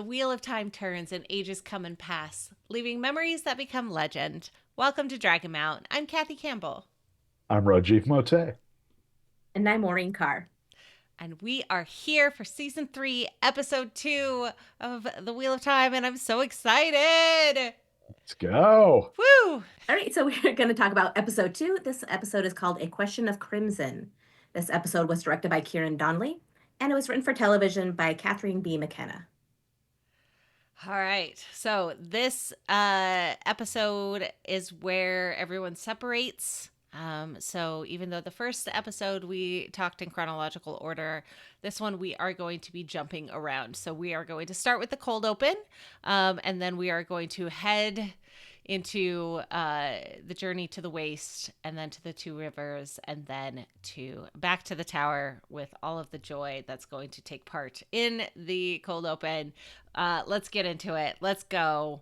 the wheel of time turns and ages come and pass, leaving memories that become legend. Welcome to Dragonmount. I'm Kathy Campbell. I'm Rajiv Moté. And I'm Maureen Carr. And we are here for season 3, episode 2 of The Wheel of Time, and I'm so excited. Let's go. Woo! All right, so we're going to talk about episode 2. This episode is called A Question of Crimson. This episode was directed by Kieran Donnelly, and it was written for television by Catherine B. McKenna. All right, so this episode is where everyone separates. So even though the first episode we talked in chronological order, this one we are going to be jumping around. So we are going to start with the cold open, and then we are going to head into the journey to the waste, and then to the two rivers, and then to back to the tower with all of the joy that's going to take part in the cold open. Let's get into it. Let's go.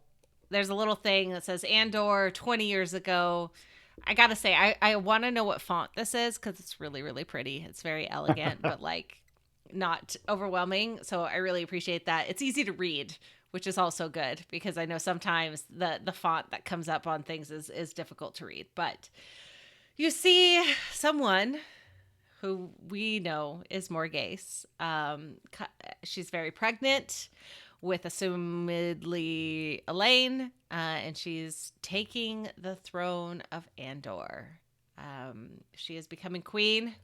There's a little thing that says Andor 20 years ago. I gotta say, I want to know what font this is because it's really, really pretty. It's very elegant, but like not overwhelming. So I really appreciate that. It's easy to read, which is also good because I know sometimes the font that comes up on things is difficult to read. But you see someone who we know is Morghese. She's very pregnant with assumedly Elaine, and she's taking the throne of Andor. She is becoming queen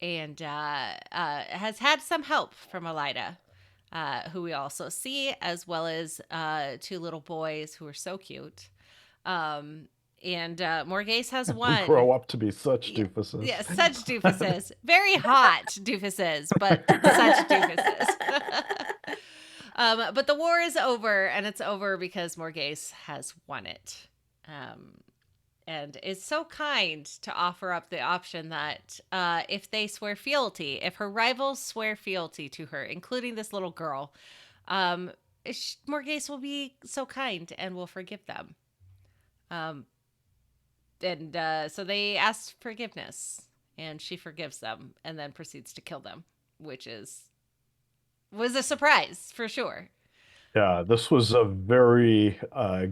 and has had some help from Elida, who we also see, as well as two little boys who are so cute. And Morghese has won. Grow up to be such doofuses. Yeah, such doofuses. Very hot doofuses, but such doofuses. But the war is over, and it's over because Morghese has won it. And is so kind to offer up the option that if they swear fealty, if her rivals swear fealty to her, including this little girl, Morghese will be so kind and will forgive them. So they ask forgiveness, and she forgives them, and then proceeds to kill them, which was a surprise for sure. Yeah, this was a very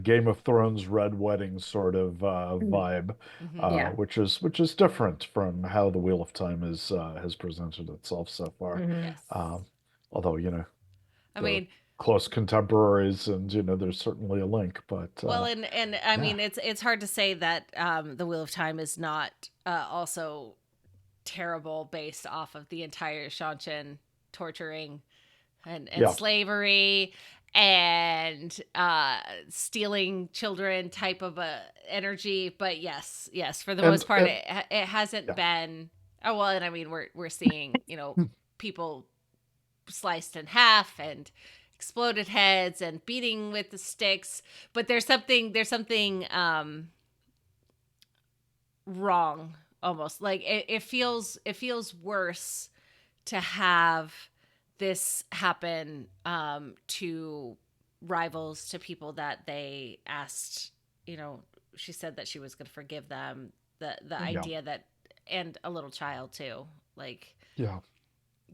Game of Thrones Red Wedding sort of vibe, Yeah. which is different from how the Wheel of Time has presented itself so far. Yes. Although, I they're mean, close contemporaries, and there's certainly a link. But well, and I mean, it's hard to say that the Wheel of Time is not also terrible based off of the entire Shanshan torturing and slavery and stealing children type of a energy. But yes, for the most part, it hasn't been. Oh well, and I mean, we're seeing people sliced in half and exploded heads and beating with the sticks, but there's something wrong, almost like it feels worse to have this happen to rivals, to people that they asked. She said that she was going to forgive them. The idea that, and a little child too, like yeah.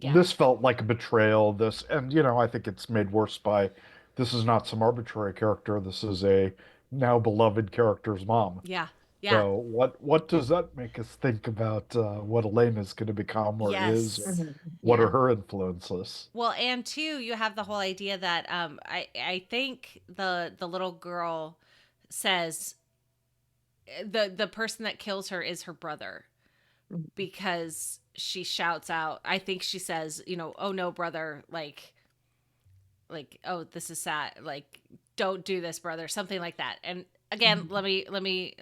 Yeah. This felt like a betrayal. And I think it's made worse by this is not some arbitrary character. This is a now beloved character's mom. Yeah. So what does that make us think about what Elaine is going to become or is? Or what are her influences? Well, and too, you have the whole idea that I think the little girl says the person that kills her is her brother, because she shouts out, I think she says, oh no, brother, like, oh, this is sad, like, don't do this, brother, something like that. And again, let me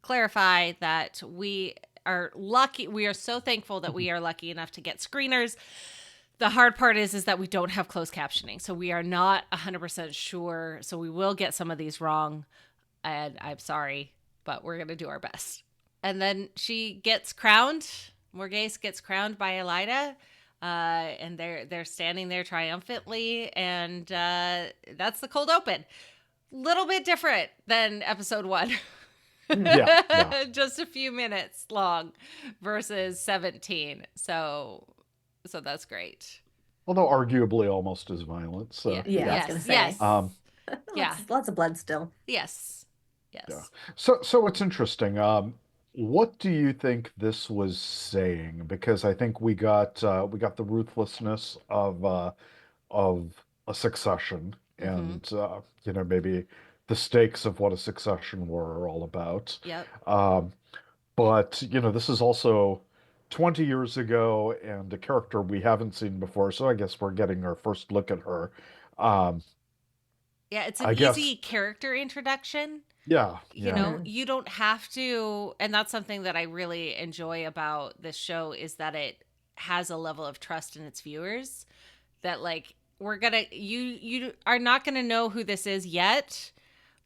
clarify that we are lucky. We are so thankful that we are lucky enough to get screeners. The hard part is that we don't have closed captioning, so we are not 100% sure. So we will get some of these wrong, and I'm sorry, but we're gonna do our best. And then she gets crowned. Morghese gets crowned by Elida, and they're standing there triumphantly, and that's the cold open. Little bit different than episode 1. Yeah. Just a few minutes long versus 17. So that's great. although arguably almost as violent. Yeah. So Yeah, I yeah. was gonna Yes. say. Um, Yes. Yeah. Lots of blood still. Yes. yeah. Yes. So it's interesting. What do you think this was saying? Because I think we got the ruthlessness of a succession, Mm-hmm. and maybe the stakes of what a succession were all about. Yep. Um, but this is also 20 years ago and a character we haven't seen before, so I guess we're getting our first look at her. Um, Yeah, it's an I guess, easy character introduction. yeah, You yeah, know, Hmm. you don't have to, and that's something that I really enjoy about this show is that it has a level of trust in its viewers that like we're gonna you are not gonna know who this is yet,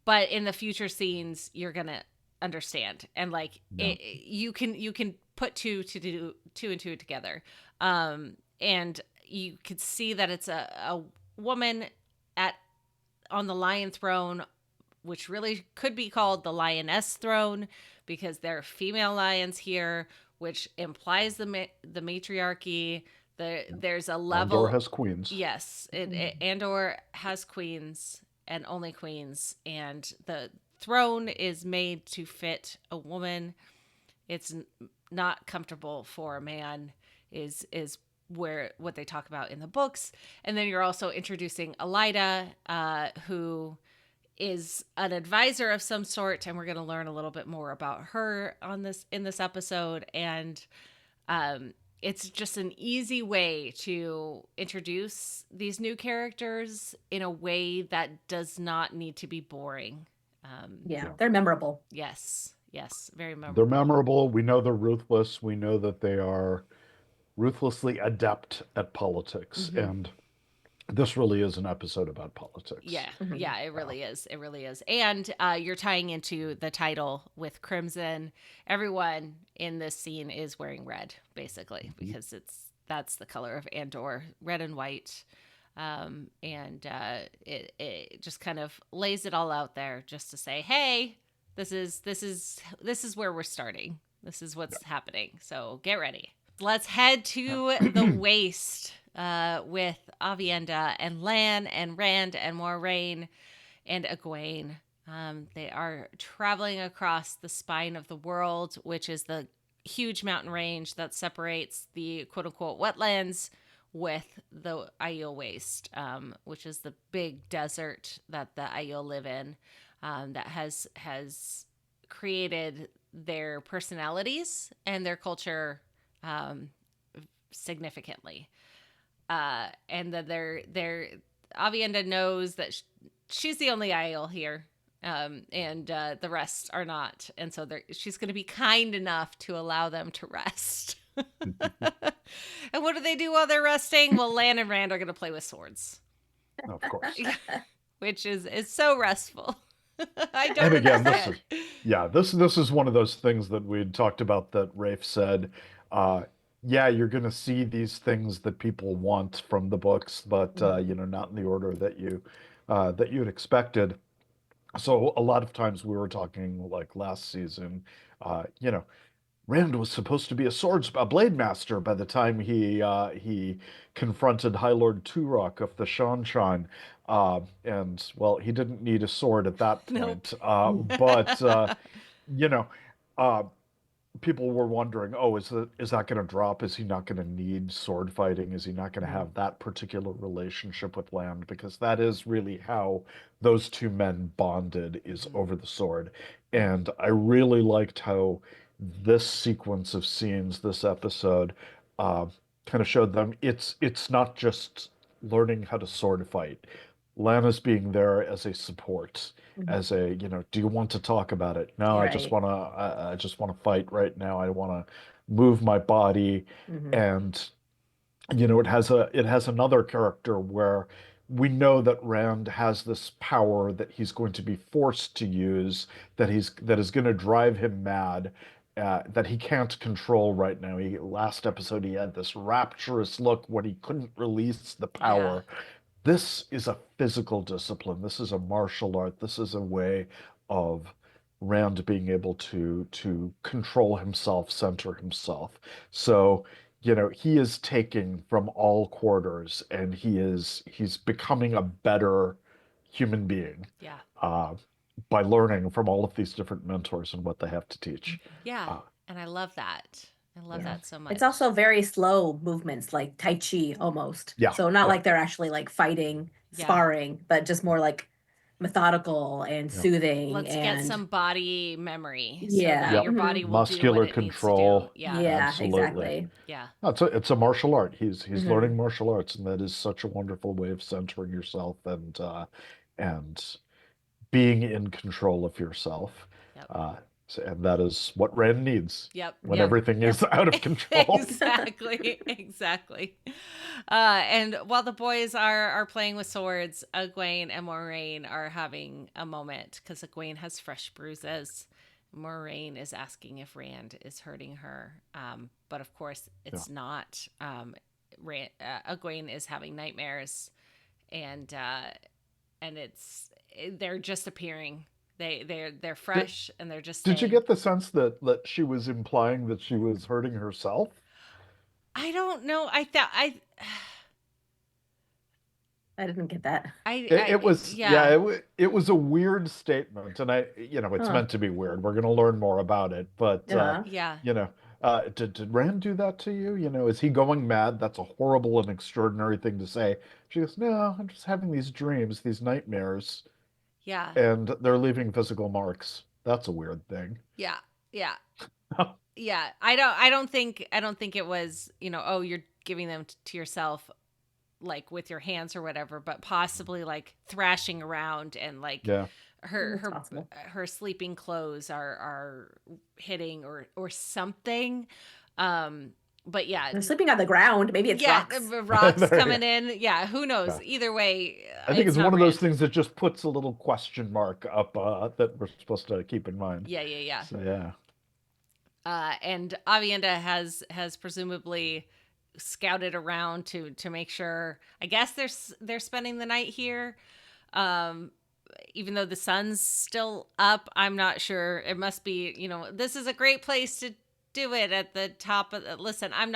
but in the future scenes you're gonna understand and like yeah. you can put two and two together, and you could see that it's a woman at on the lion throne, which really could be called the lioness throne because there are female lions here, which implies the matriarchy. There's a Andor level. has queens. Yes, Andor has queens and only queens, and the throne is made to fit a woman. It's not comfortable for a man. Is where what they talk about in the books, and then you're also introducing Elida, who is an advisor of some sort, and we're going to learn a little bit more about her on this in this episode. And it's just an easy way to introduce these new characters in a way that does not need to be boring. Yeah, Yeah. they're memorable. Yes, yes, very They're memorable. memorable. We know they're ruthless. We know that they are ruthlessly adept at politics. Hmm. And this really is an episode about politics. Yeah, Hmm. yeah, it Yeah. really is. It really is. And you're tying into the title with Crimson. Everyone in this scene is wearing red, basically, Mhm. because that's the color of Andor, red and white. And it just kind of lays it all out there, just to say, hey, this is where we're starting. This is what's happening. So get ready. Let's head to the Yeah. waste with Avienda and Lan and Rand and Moraine and Egwene. They are traveling across the spine of the world, which is the huge mountain range that separates the quote unquote wetlands with the Aiel Waste, which is the big desert that the Aiel live in, that has created their personalities and their culture um, significantly. And then they're Avienda knows that she's the only Aiel here, and the rest are not, and so she's going to be kind enough to allow them to rest. And what do they do while they're resting? Well, Lan and Rand are going to play with swords, Of course. which is so restful. I don't And again, this understand. is yeah, this is one of those things that we had talked about that Rafe said, uh, yeah, you're gonna see these things that people want from the books, but Mhm. not in the order that you had expected. So a lot of times we were talking like last season, Rand was supposed to be a blade master by the time he confronted High Lord Turok of the Shanshan, and well, he didn't need a sword at that Nope. point. But you know, uh, people were wondering, oh, is that going to drop? Is he not going to need sword fighting? Is he not going to Mhm. have that particular relationship with Land? Because that is really how those two men bonded, is Mhm. over the sword. And I really liked how this sequence of scenes, this episode, uh, kind of showed them it's not just learning how to sword fight. Lana's being there as a support, Mhm. as a, do you want to talk about it? No, Right. I just want to fight right now. I want to move my body. Hmm. And, it has another character where we know that Rand has this power that he's going to be forced to use, that is going to drive him mad. That he can't control right now. Last episode, he had this rapturous look when he couldn't release the Yeah. power. This is a physical discipline. This is a martial art. This is a way of Rand being able to control himself, center himself. So he is taking from all quarters, and he's becoming a better human being Yeah. uh, by learning from all of these different mentors and what they have to teach. Yeah. Uh, And I love that. I love yeah, that so It's much. also very slow movements, like Tai Chi almost. yeah, So not yeah, like they're actually like fighting, Yeah. sparring, but just more like methodical and yeah, soothing Let's get and some body memory so that yeah. yeah. your body will do what Muscular it needs to do. control, Yeah. Yeah, absolutely. exactly. Yeah. No, it's a martial art. He's Hmm. learning martial arts, and that is such a wonderful way of centering yourself and being in control of yourself. Yep. And that is what Rand needs Yep. when Yep. everything Yep. is out of control. Exactly. Exactly. And while the boys are playing with swords, Egwene and Moraine are having a moment because Egwene has fresh bruises. Moraine is asking if Rand is hurting her, but of course Yeah. it's not. Egwene is having nightmares, and they're just appearing. They're Did, fresh and they're just did you saying, get the sense that she was implying that she was hurting herself? I don't know. I didn't get that. It was, yeah, Yeah, it was a weird statement, and it's Huh. meant to be weird. We're going to learn more about it, but Uh-huh. yeah, you know, did Rand do that to you? Is he going mad? That's a horrible and extraordinary thing to say. She goes, no, I'm just having these dreams, these nightmares, yeah, and they're leaving physical marks. That's a weird thing. yeah, yeah, yeah. I don't think it was, oh, you're giving them to yourself, like with your hands or whatever, but possibly like thrashing around and like Yeah. her It's her possible. her sleeping clothes are hitting or something. Um, but yeah, They're sleeping on the ground. Maybe it's yeah, rocks. rocks There, yeah. coming in. Yeah, who knows? Yeah. Either way, I think it's it's not one of those Rand. things that just puts a little question mark up that we're supposed to keep in mind. Yeah, yeah, yeah. So yeah. And Avienda has presumably scouted around to make sure. I guess they're spending the night here. Um, Even though the sun's still up, I'm not sure. It must be, this is a great place to do it at the top of the, listen, I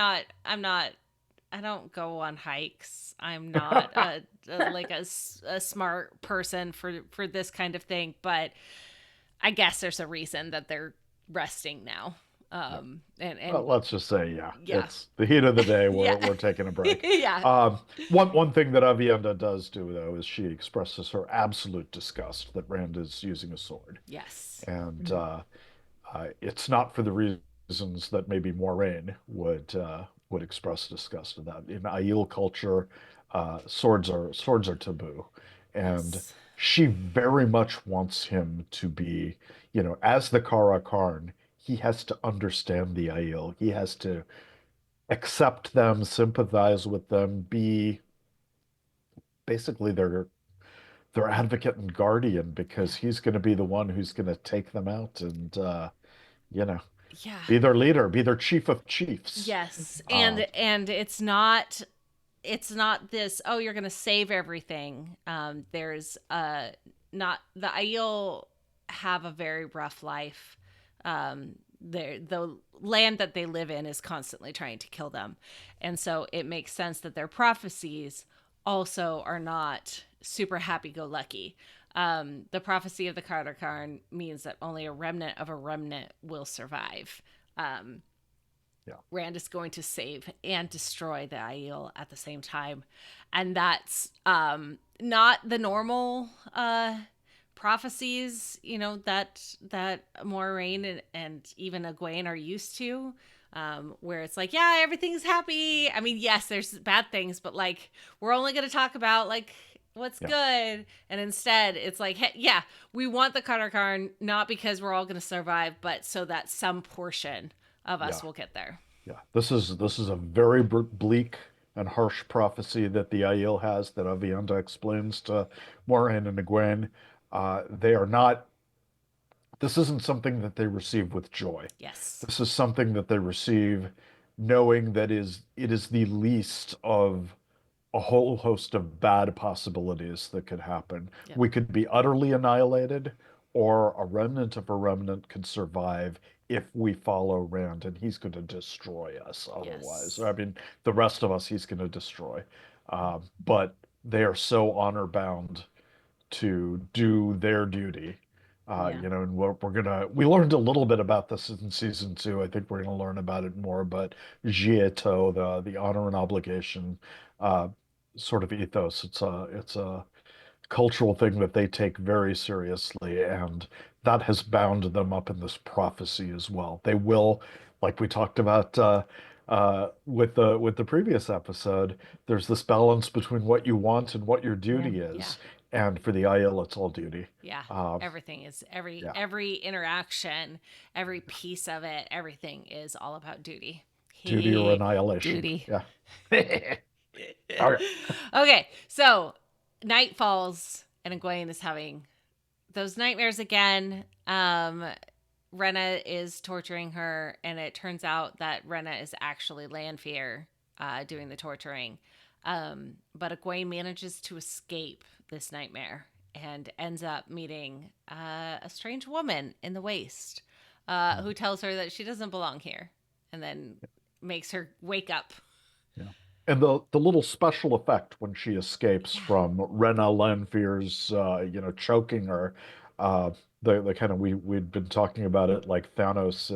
don't go on hikes. I'm not a smart person for this kind of thing, but I guess there's a reason that they're resting now. Yeah. And Well, let's just say, yeah, yeah. it's the heat of the day. Yeah. We're taking a break. Yeah. One thing that Avienda does do, though, is she expresses her absolute disgust that Rand is using a sword, Yes. and Mhm. it's not for the reasons that maybe Moraine would express disgust of that. In Aiel culture, swords are taboo, and Yes. she very much wants him to be, as the Kara Karn, he has to understand the Aiel. He has to accept them, sympathize with them, be basically their advocate and guardian Yeah. because he's going to be the one who's going to take them out and you know, Yeah. be their leader, be their chief of chiefs. Yes. Uh, And it's not this, oh, you're going to save everything. There's not the Aiel have a very rough life. The land that they live in is constantly trying to kill them. And so it makes sense that their prophecies also are not super happy go lucky. The prophecy of the Carter Karn means that only a remnant of a remnant will survive. Um, yeah, Rand is going to save and destroy the Aiel at the same time. And that's not the normal prophecies, that Moraine and even Egwene are used to. Where it's like, yeah, everything's happy. I mean, yes, there's bad things, but like, we're only going to talk about like what's yeah, good. And instead, it's like, hey, yeah, we want the Cutter Karn, not because we're all going to survive, but so that some portion of yeah, us will get there. yeah. This is a very bleak and harsh prophecy that the Aiel has that Avienda explains to Moraine and Egwene. They are not. This isn't something that they receive with joy. Yes. This is something that they receive knowing that it is the least of a whole host of bad possibilities that could happen. Yep. We could be utterly annihilated, or a remnant of a remnant can survive if we follow Rand, and he's going to destroy us otherwise. Yes. I mean, the rest of us, he's going to destroy. But they are so honor bound to do their duty. Yeah. And we learned a little bit about this in season two. I think we're gonna learn about it more, but Jieto, the honor and obligation uh, sort of ethos. It's a cultural thing that they take very seriously, and that has bound them up in this prophecy as well. They will, like we talked about with the previous episode, there's this balance between what you want and what your Yeah. duty Yeah. is. And for the IL, it's all duty. Yeah. Uh, Everything is yeah, every interaction, every piece of it, everything is all about duty. duty or He annihilation. duty. Yeah. All right. Okay, so night falls and Egwene is having those nightmares again. Renna is torturing her, and it turns out that Renna is actually Lanfear doing the torturing. But Egwene manages to escape this nightmare and ends up meeting a strange woman in the waste who tells her that she doesn't belong here and then makes her wake up. Yeah. And the little special effect when she escapes Yeah. from Rena Lanfear's choking her, uh the kind of we'd been talking about it like Thanos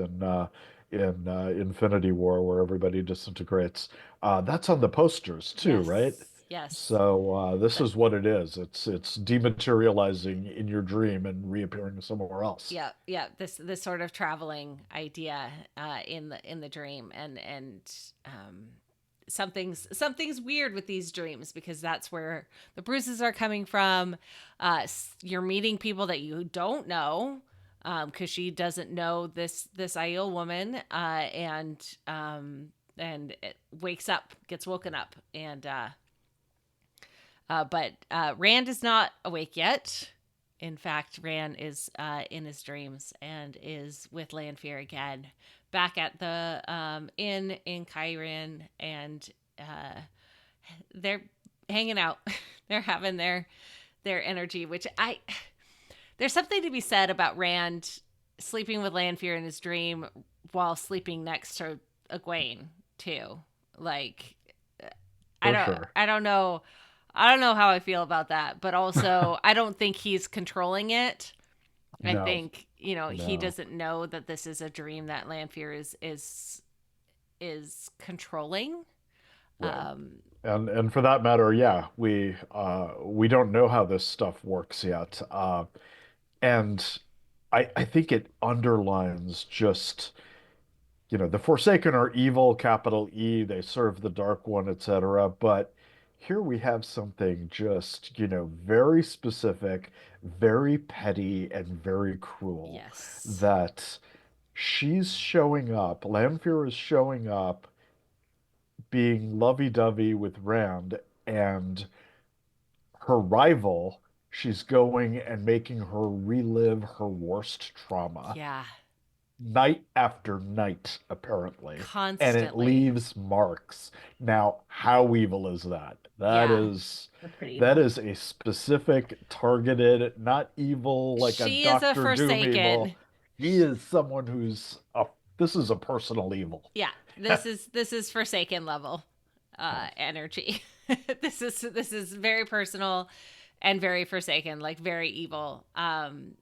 in Infinity War where everybody disintegrates. That's on the posters too, right? Yes. Yes. So this But is what it is. It's dematerializing in your dream and reappearing somewhere else. yeah, yeah. This sort of traveling idea in the dream, and um, something's weird with these dreams because that's where the bruises are coming from. You're meeting people that you don't know because she doesn't know this Aiel woman, and it wakes up, gets woken up, and but Rand is not awake yet. In fact, Rand is in his dreams and is with Lanfear again, back at the inn in Kyron, and they're hanging out. They're having their energy, which there's something to be said about Rand sleeping with Lanfear in his dream while sleeping next to Egwene too. Like For sure. I don't know. I don't know how I feel about that, but also I don't think he's controlling it. I No, think, he no. doesn't know that this is a dream that Lanfear is controlling. Right. Um And for that matter, yeah, we don't know how this stuff works yet. And I think it underlines just, the Forsaken are evil, capital E, they serve the Dark One, etc. But here we have something just, very specific, very petty, and very cruel yes. that she's showing up, Lanfear is showing up being lovey-dovey with Rand, and her rival, she's going and making her relive her worst trauma Yeah. night after night, apparently, and it Constantly. leaves marks. Now, how evil is that? That Yeah. is That's pretty that evil. is a specific, targeted, not evil like a She is a Doctor Doom Forsaken. evil. He is someone this is a personal evil. Yeah. This is Forsaken level energy. This is very personal and very Forsaken, like very evil. And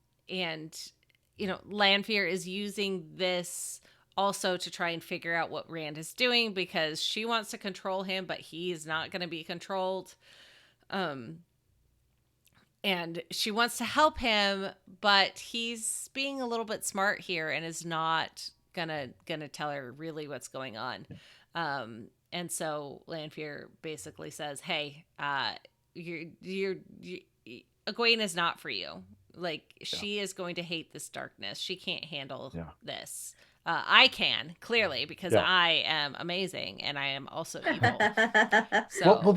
Lanfear is using this also to try and figure out what Rand is doing because she wants to control him, but he is not going to be controlled. Um, and she wants to help him, but he's being a little bit smart here and is not gonna tell her really what's going on. And so Lanfear basically says, "Hey, you Egwene is not for you. Like Yeah, she is going to hate this darkness. She can't handle yeah, this. I can clearly because yeah. I am amazing and I am also evil. Well, So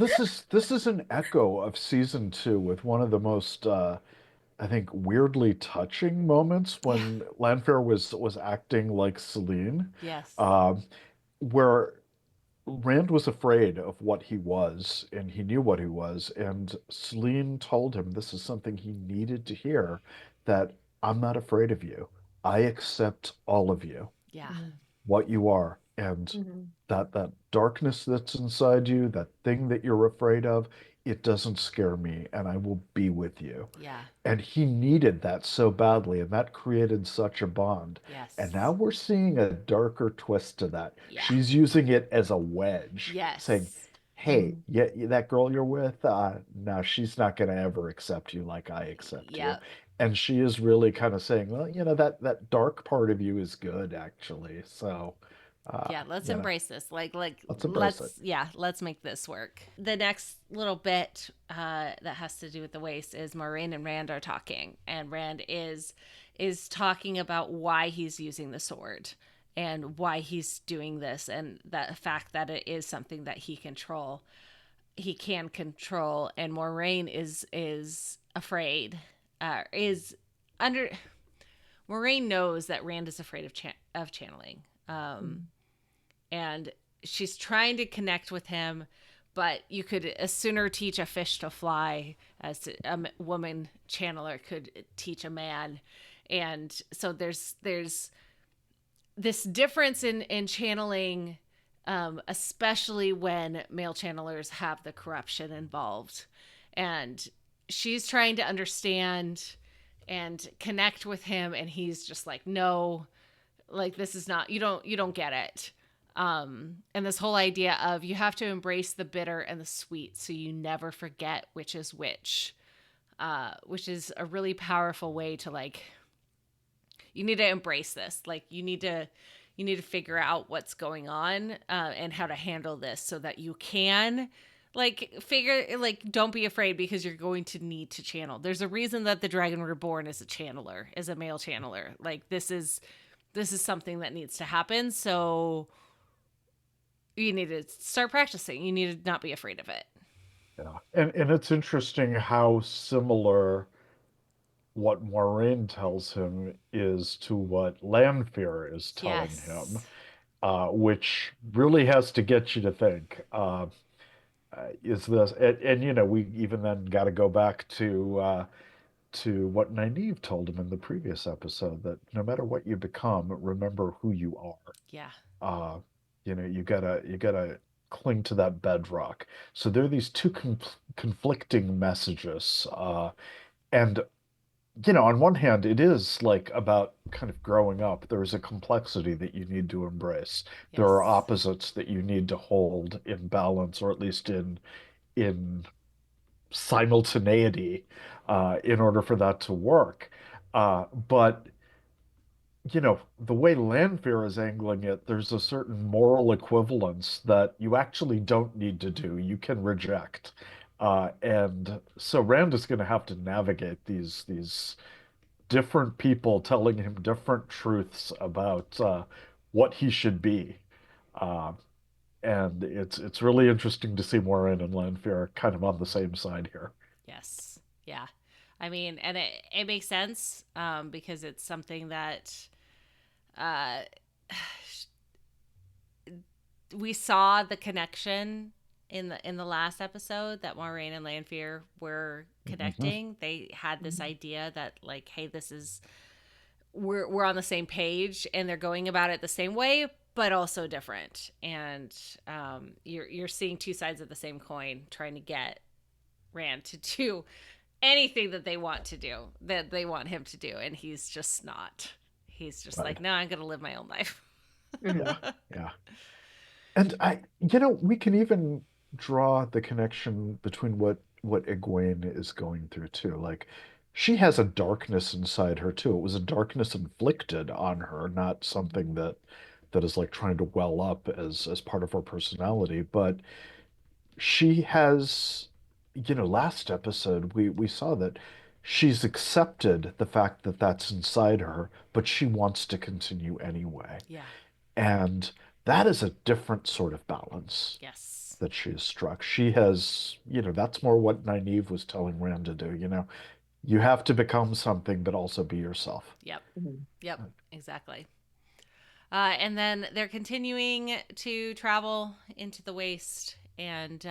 this is an echo of season two with one of the most I think weirdly touching moments yeah, when Lanfear was acting like Celine, yes, um, where Rand was afraid of what he was, and he knew what he was, and Celine told him this is something he needed to hear, that I'm not afraid of you. I accept all of you, Yeah. Mhm. what you are. And Mhm. that darkness that's inside you, that thing that you're afraid of, it doesn't scare me, and I will be with you. Yeah. And he needed that so badly, and that created such a bond. And now Yes. we're seeing a darker twist to that. Yeah. She's using it as a wedge, saying, Yes. hey, Mhm. yeah, that girl you're with, no, she's not going to ever accept you like I accept you. Yep. And she is really kind of saying, well, that dark part of you is good, actually. So, Yeah, let's you know, embrace this. let's embrace it. Let's make this work. The next little bit that has to do with the waste is Maureen and Rand are talking, and Rand is talking about why he's using the sword and why he's doing this, and the fact that it is something that he can control, and Moraine is afraid, is under. Moraine knows that Rand is afraid of channeling, Mhm. and she's trying to connect with him, but you could as sooner teach a fish to fly as a woman channeler could teach a man, and so there's this difference in channeling, especially when male channelers have the corruption involved. And she's trying to understand and connect with him, and he's just like, no, like this is not, you don't get it. And this whole idea of you have to embrace the bitter and the sweet so you never forget which is which is a really powerful way to like, you need to embrace this, like you need to figure out what's going on, and how to handle this so that you can like figure, like don't be afraid, because you're going to need to channel. There's a reason that the Dragon Reborn is a channeler, is a male channeler. Like this is something that needs to happen, so you need to start practicing. You need to not be afraid of it. Yeah. And it's interesting how similar what Moiraine tells him is to what Lanfear is telling him, Yes. which really has to get you to think, is this, and we even then got to go back to what Nynaeve told him in the previous episode, that no matter what you become, remember who you are. Yeah. Uh, you gotta cling to that bedrock. So there are these two conflicting messages, and on one hand, it is like about kind of growing up. There is a complexity that you need to embrace. There are Yes. opposites that you need to hold in balance, or at least in simultaneity, in order for that to work. But the way Lanfear is angling it, there's a certain moral equivalence that you actually don't need to do. You can reject. And so Rand is going to have to navigate these different people telling him different truths about what he should be. Uh, and it's really interesting to see Moiraine and Lanfear kind of on the same side here. Yes. Yeah. I mean, and it makes sense, because it's something that uh, we saw the connection in the last episode, that Moraine and Lanfear were Mhm. connecting. They had this Mhm. idea that like, hey, this is, we're on the same page, and they're going about it the same way, but also different. And you're seeing two sides of the same coin, trying to get Rand to do anything that they want to do, that they want him to do, and he's just not. He's just Right. like, no, I'm gonna live my own life. Yeah. Mhm. Yeah. And we can even draw the connection between what Egwene is going through too. Like, she has a darkness inside her too. It was a darkness inflicted on her, not something that is like trying to well up as part of her personality. But she has, last episode we saw that she's accepted the fact that that's inside her, but she wants to continue anyway. Yeah. And that is a different sort of balance Yes. that she has struck. She has, that's more what Nynaeve was telling Rand to do. You have to become something, but also be yourself. Yep. Mhm. Yep. Exactly. And then they're continuing to travel into the waste, and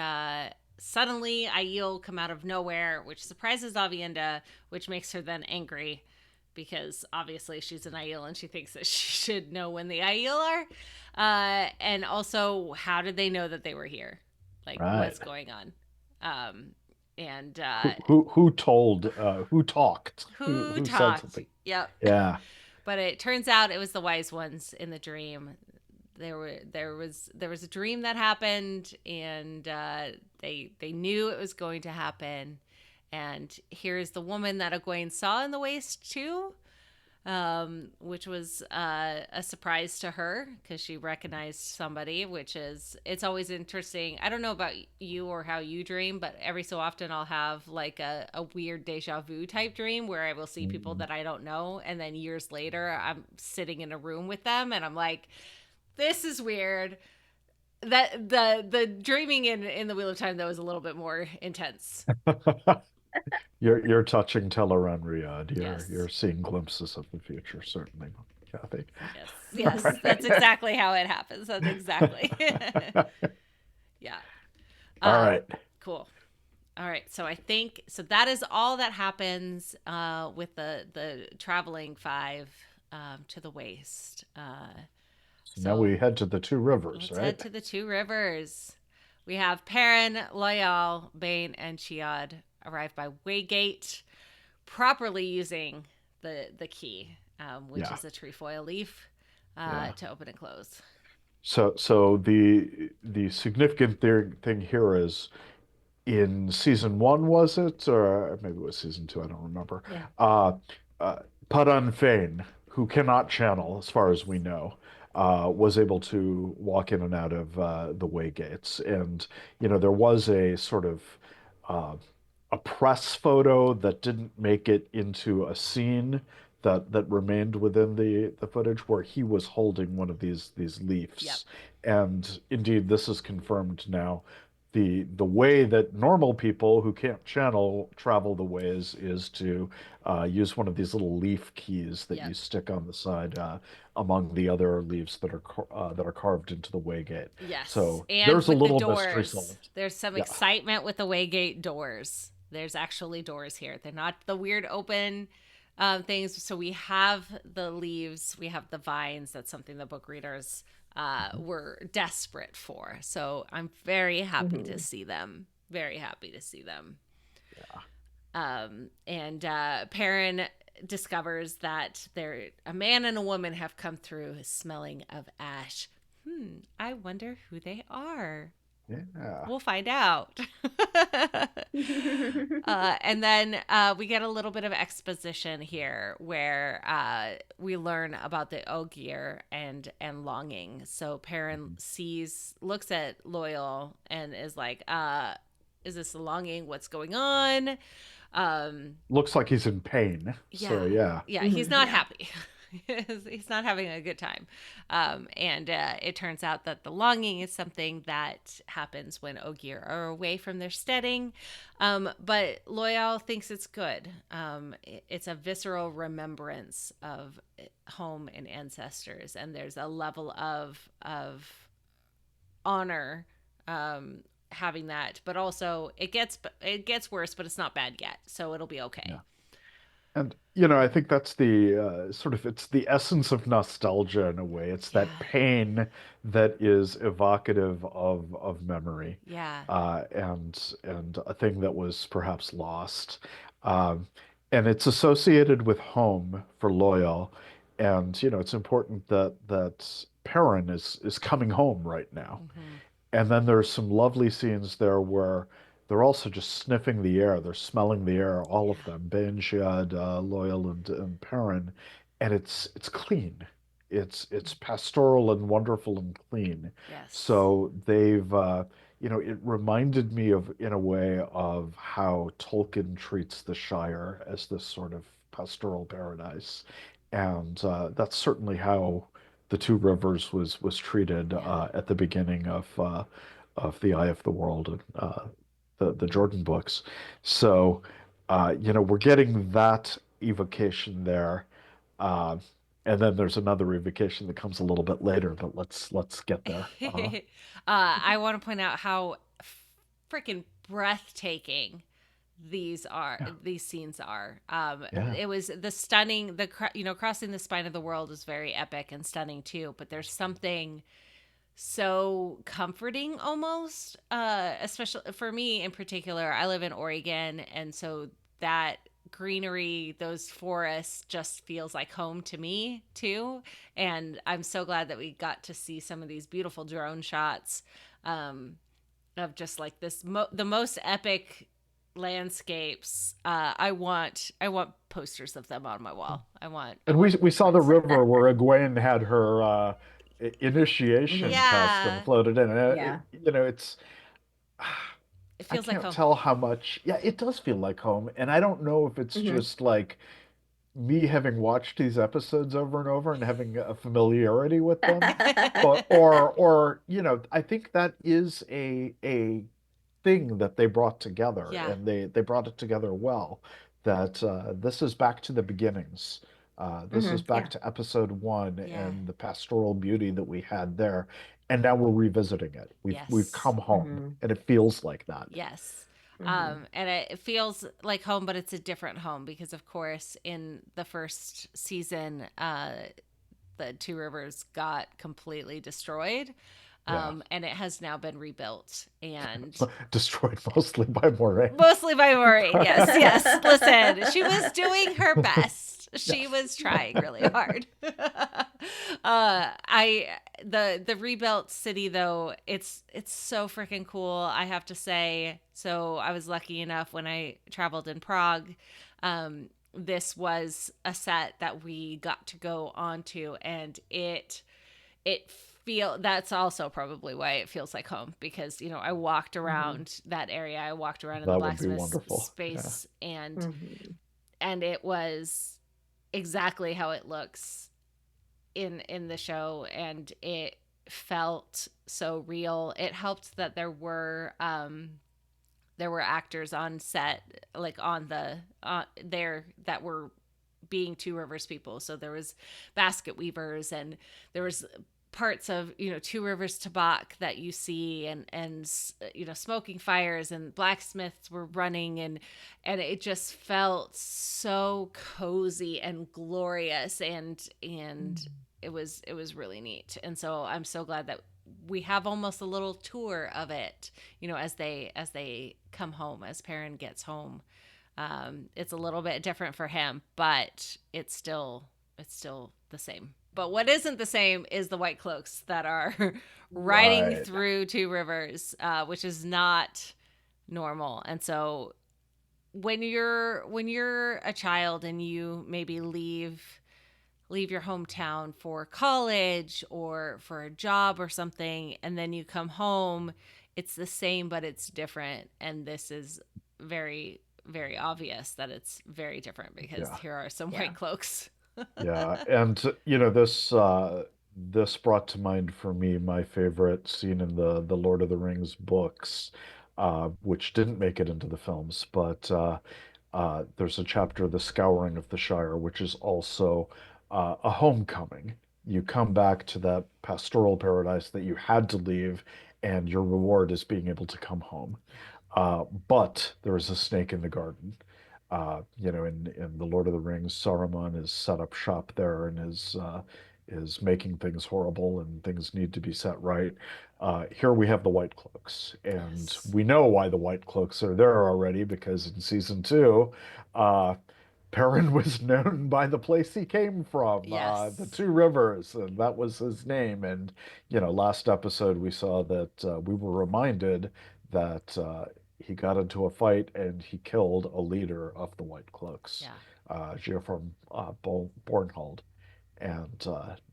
suddenly Aiel come out of nowhere, which surprises Avienda, which makes her then angry. because obviously she's an Aiel and she thinks that she should know when the Aiel are. And also, how did they know that they were here? Like, Right. what's going on? Um, and Who told who talked? who Who said talked? something? Yep. Yeah. But it turns out it was the wise ones in the dream. There was a dream that happened, and they knew it was going to happen. And here's the woman that Egwene saw in the waste too, which was a surprise to her because she recognized somebody. Which is, it's always interesting. I don't know about you or how you dream, but every so often I'll have like a weird deja vu type dream where I will see people Mhm. that I don't know, and then years later I'm sitting in a room with them, and I'm like, this is weird. That the dreaming in the Wheel of Time though is a little bit more intense. You're touching Teleron Riyadh. You're Yes. seeing glimpses of the future, certainly, Kathy. Yes. All Yes. That's right. exactly how it happens. That's exactly. Yeah. All Uh right. cool. All right. So I think so that is all that happens with the traveling five to the waste. So now So we head to the two rivers, let's head right? to the two rivers. We have Perrin, Loyal, Bane, and Chiad arrive by Waygate, properly using the key, which Yeah. is a trefoil leaf, Yeah. to open and close. So the significant thing here is in season one, was it? Or maybe it was season two, I don't remember. Yeah. Uh, uh, Padan Fane, who cannot channel, as far as we know, was able to walk in and out of the way gates. And, there was a sort of uh, a press photo that didn't make it into a scene that remained within the footage where he was holding one of these Yep. leaves. And indeed, this is confirmed now. The way that normal people who can't channel travel the ways is to use one of these little leaf keys that Yep. you stick on the side among the other leaves that are carved into the waygate. Yes. So And there's a with the little mystery doors, solved. there's some Yeah. excitement with the Waygate doors. There's actually doors here. They're not the weird open things. So we have the leaves, we have the vines. That's something the book readers were desperate for. So I'm very happy to Mhm. see them. Very happy to see them. Yeah. And Perrin discovers that a man and a woman have come through smelling of ash. I wonder who they are. Yeah. We'll find out. And then we get a little bit of exposition here where we learn about the Ogier and longing. So Perrin looks at Loyal and is like, is this a longing? What's going on? Looks like he's in pain. So Yeah. yeah. Yeah. He's not Yeah. happy. He's not having a good time. And it turns out that the longing is something that happens when Ogier are away from their steading. But Loyal thinks it's good. It's a visceral remembrance of home and ancestors. And there's a level of honor having that, but also it gets worse, but it's not bad yet, so it'll be okay. Yeah. And I think that's the it's the essence of nostalgia in a way. It's that Yeah. pain that is evocative of memory, Yeah. and a thing that was perhaps lost. Um, and it's associated with home for Loyal, and it's important that Perrin is coming home right now. Hmm. And then there's some lovely scenes there where they're also just sniffing the air. They're smelling the air, all Yeah. of them, Ben, Shiad, Loyal, and Perrin, and it's clean. It's pastoral and wonderful and clean. Yes. So they've it reminded me of, in a way, of how Tolkien treats the Shire as this sort of pastoral paradise, and that's certainly how the Two Rivers was treated Yeah. at the beginning of the Eye of the World and the Jordan books. So we're getting that evocation there, uh, and then there's another evocation that comes a little bit later. But let's get there. I want to point out how freaking breathtaking these scenes are. Yeah. It was the stunning, crossing the spine of the world is very epic and stunning too, but there's something so comforting almost, especially for me in particular. I live in Oregon, and so that greenery, those forests, just feels like home to me too. And I'm so glad that we got to see some of these beautiful drone shots, of just like the most epic landscapes. I want posters of them on my wall. I And want we saw the prints. river where Egwene had her initiation test and Yeah, floated in. And Yeah. it's it I feels like can't home. tell how much. Yeah, it does feel like home, and I don't know if it's Hmm. just like me having watched these episodes over and over and having a familiarity with them, but or I think that is a thing that they brought together, Yeah. and they brought it together well. That this is back to the beginnings. This is back Yeah. to episode one Yeah. and the pastoral beauty that we had there, and now we're revisiting it. We've Yes. come home, Hmm. and it feels like that. Yes. Hmm. And it feels like home, but it's a different home because, of course, in the first season, the Two Rivers got completely destroyed. Yeah, And it has now been rebuilt and destroyed mostly by Moray. mostly by Maureen. Yes, yes. Listen, she was doing her best. She Yes. was trying really hard. I the rebuilt city though, it's so freaking cool, I have to say. So I was lucky enough when I traveled in Prague. This was a set that we got to go onto, and it feel that's also probably why it feels like home, because I walked Hmm. around that area. I walked around in the That would be blacksmith wonderful. Yeah. space, and Hmm. it was exactly how it looks in the show, and it felt so real. It helped that there were actors on set, like on the there, that were being Two Rivers people. So there was basket weavers, and there was parts of Two Rivers Tabak that you see, and smoking fires, and blacksmiths were running, and it just felt so cozy and glorious, and it was really neat. And so I'm so glad that we have almost a little tour of it, as they come home, as Perrin gets home. It's a little bit different for him, but it's still the same. But what isn't the same is the white cloaks that are riding Right. through Two Rivers, which is not normal. And so when you're a child and you maybe leave your hometown for college or for a job or something, and then you come home, it's the same but it's different. And this is very, very obvious that it's very different, because Yeah. here are some Yeah. white cloaks. Yeah. And this brought to mind for me my favorite scene in the Lord of the Rings books, which didn't make it into the films, but there's a chapter, The Scouring of the Shire, which is also a homecoming. You come back to that pastoral paradise that you had to leave, and your reward is being able to come home. Yeah. But there is a snake in the garden. In the Lord of the Rings, Saruman is set up shop there and is making things horrible, and things need to be set right. Here we have the White Cloaks, and Yes. we know why the White Cloaks are there already, because in season two, uh, Perrin was known by the place he came from, the Yes. Two Rivers, and that was his name. And last episode we saw that we were reminded that he got into a fight and he killed a leader of the White Cloaks, Yeah. Geoffrey Bornhold. And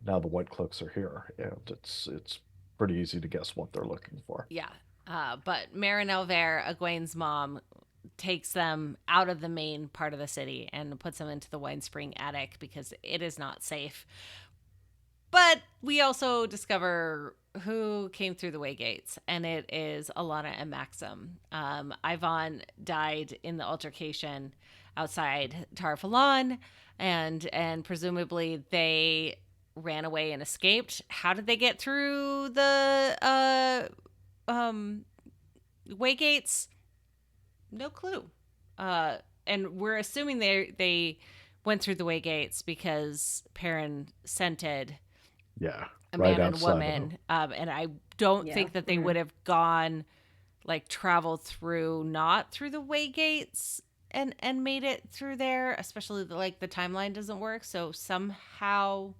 now the White Cloaks are here, and it's pretty easy to guess what they're looking for. Yeah. But Marin Elver, Egwene's mom, takes them out of the main part of the city and puts them into the Wine Spring attic because it is not safe. But we also discover who came through the way gates, and it is Alana and Maxim. Ivan died in the altercation outside Valon, and presumably they ran away and escaped. How did they get through the way gates? No clue. and we're assuming they went through the way gates because Perrin scented Yeah, a right man and outside of him. woman, and I don't Yeah. think that they would have gone like traveled through not through the way gates and made it through there, especially like the timeline doesn't work, so somehow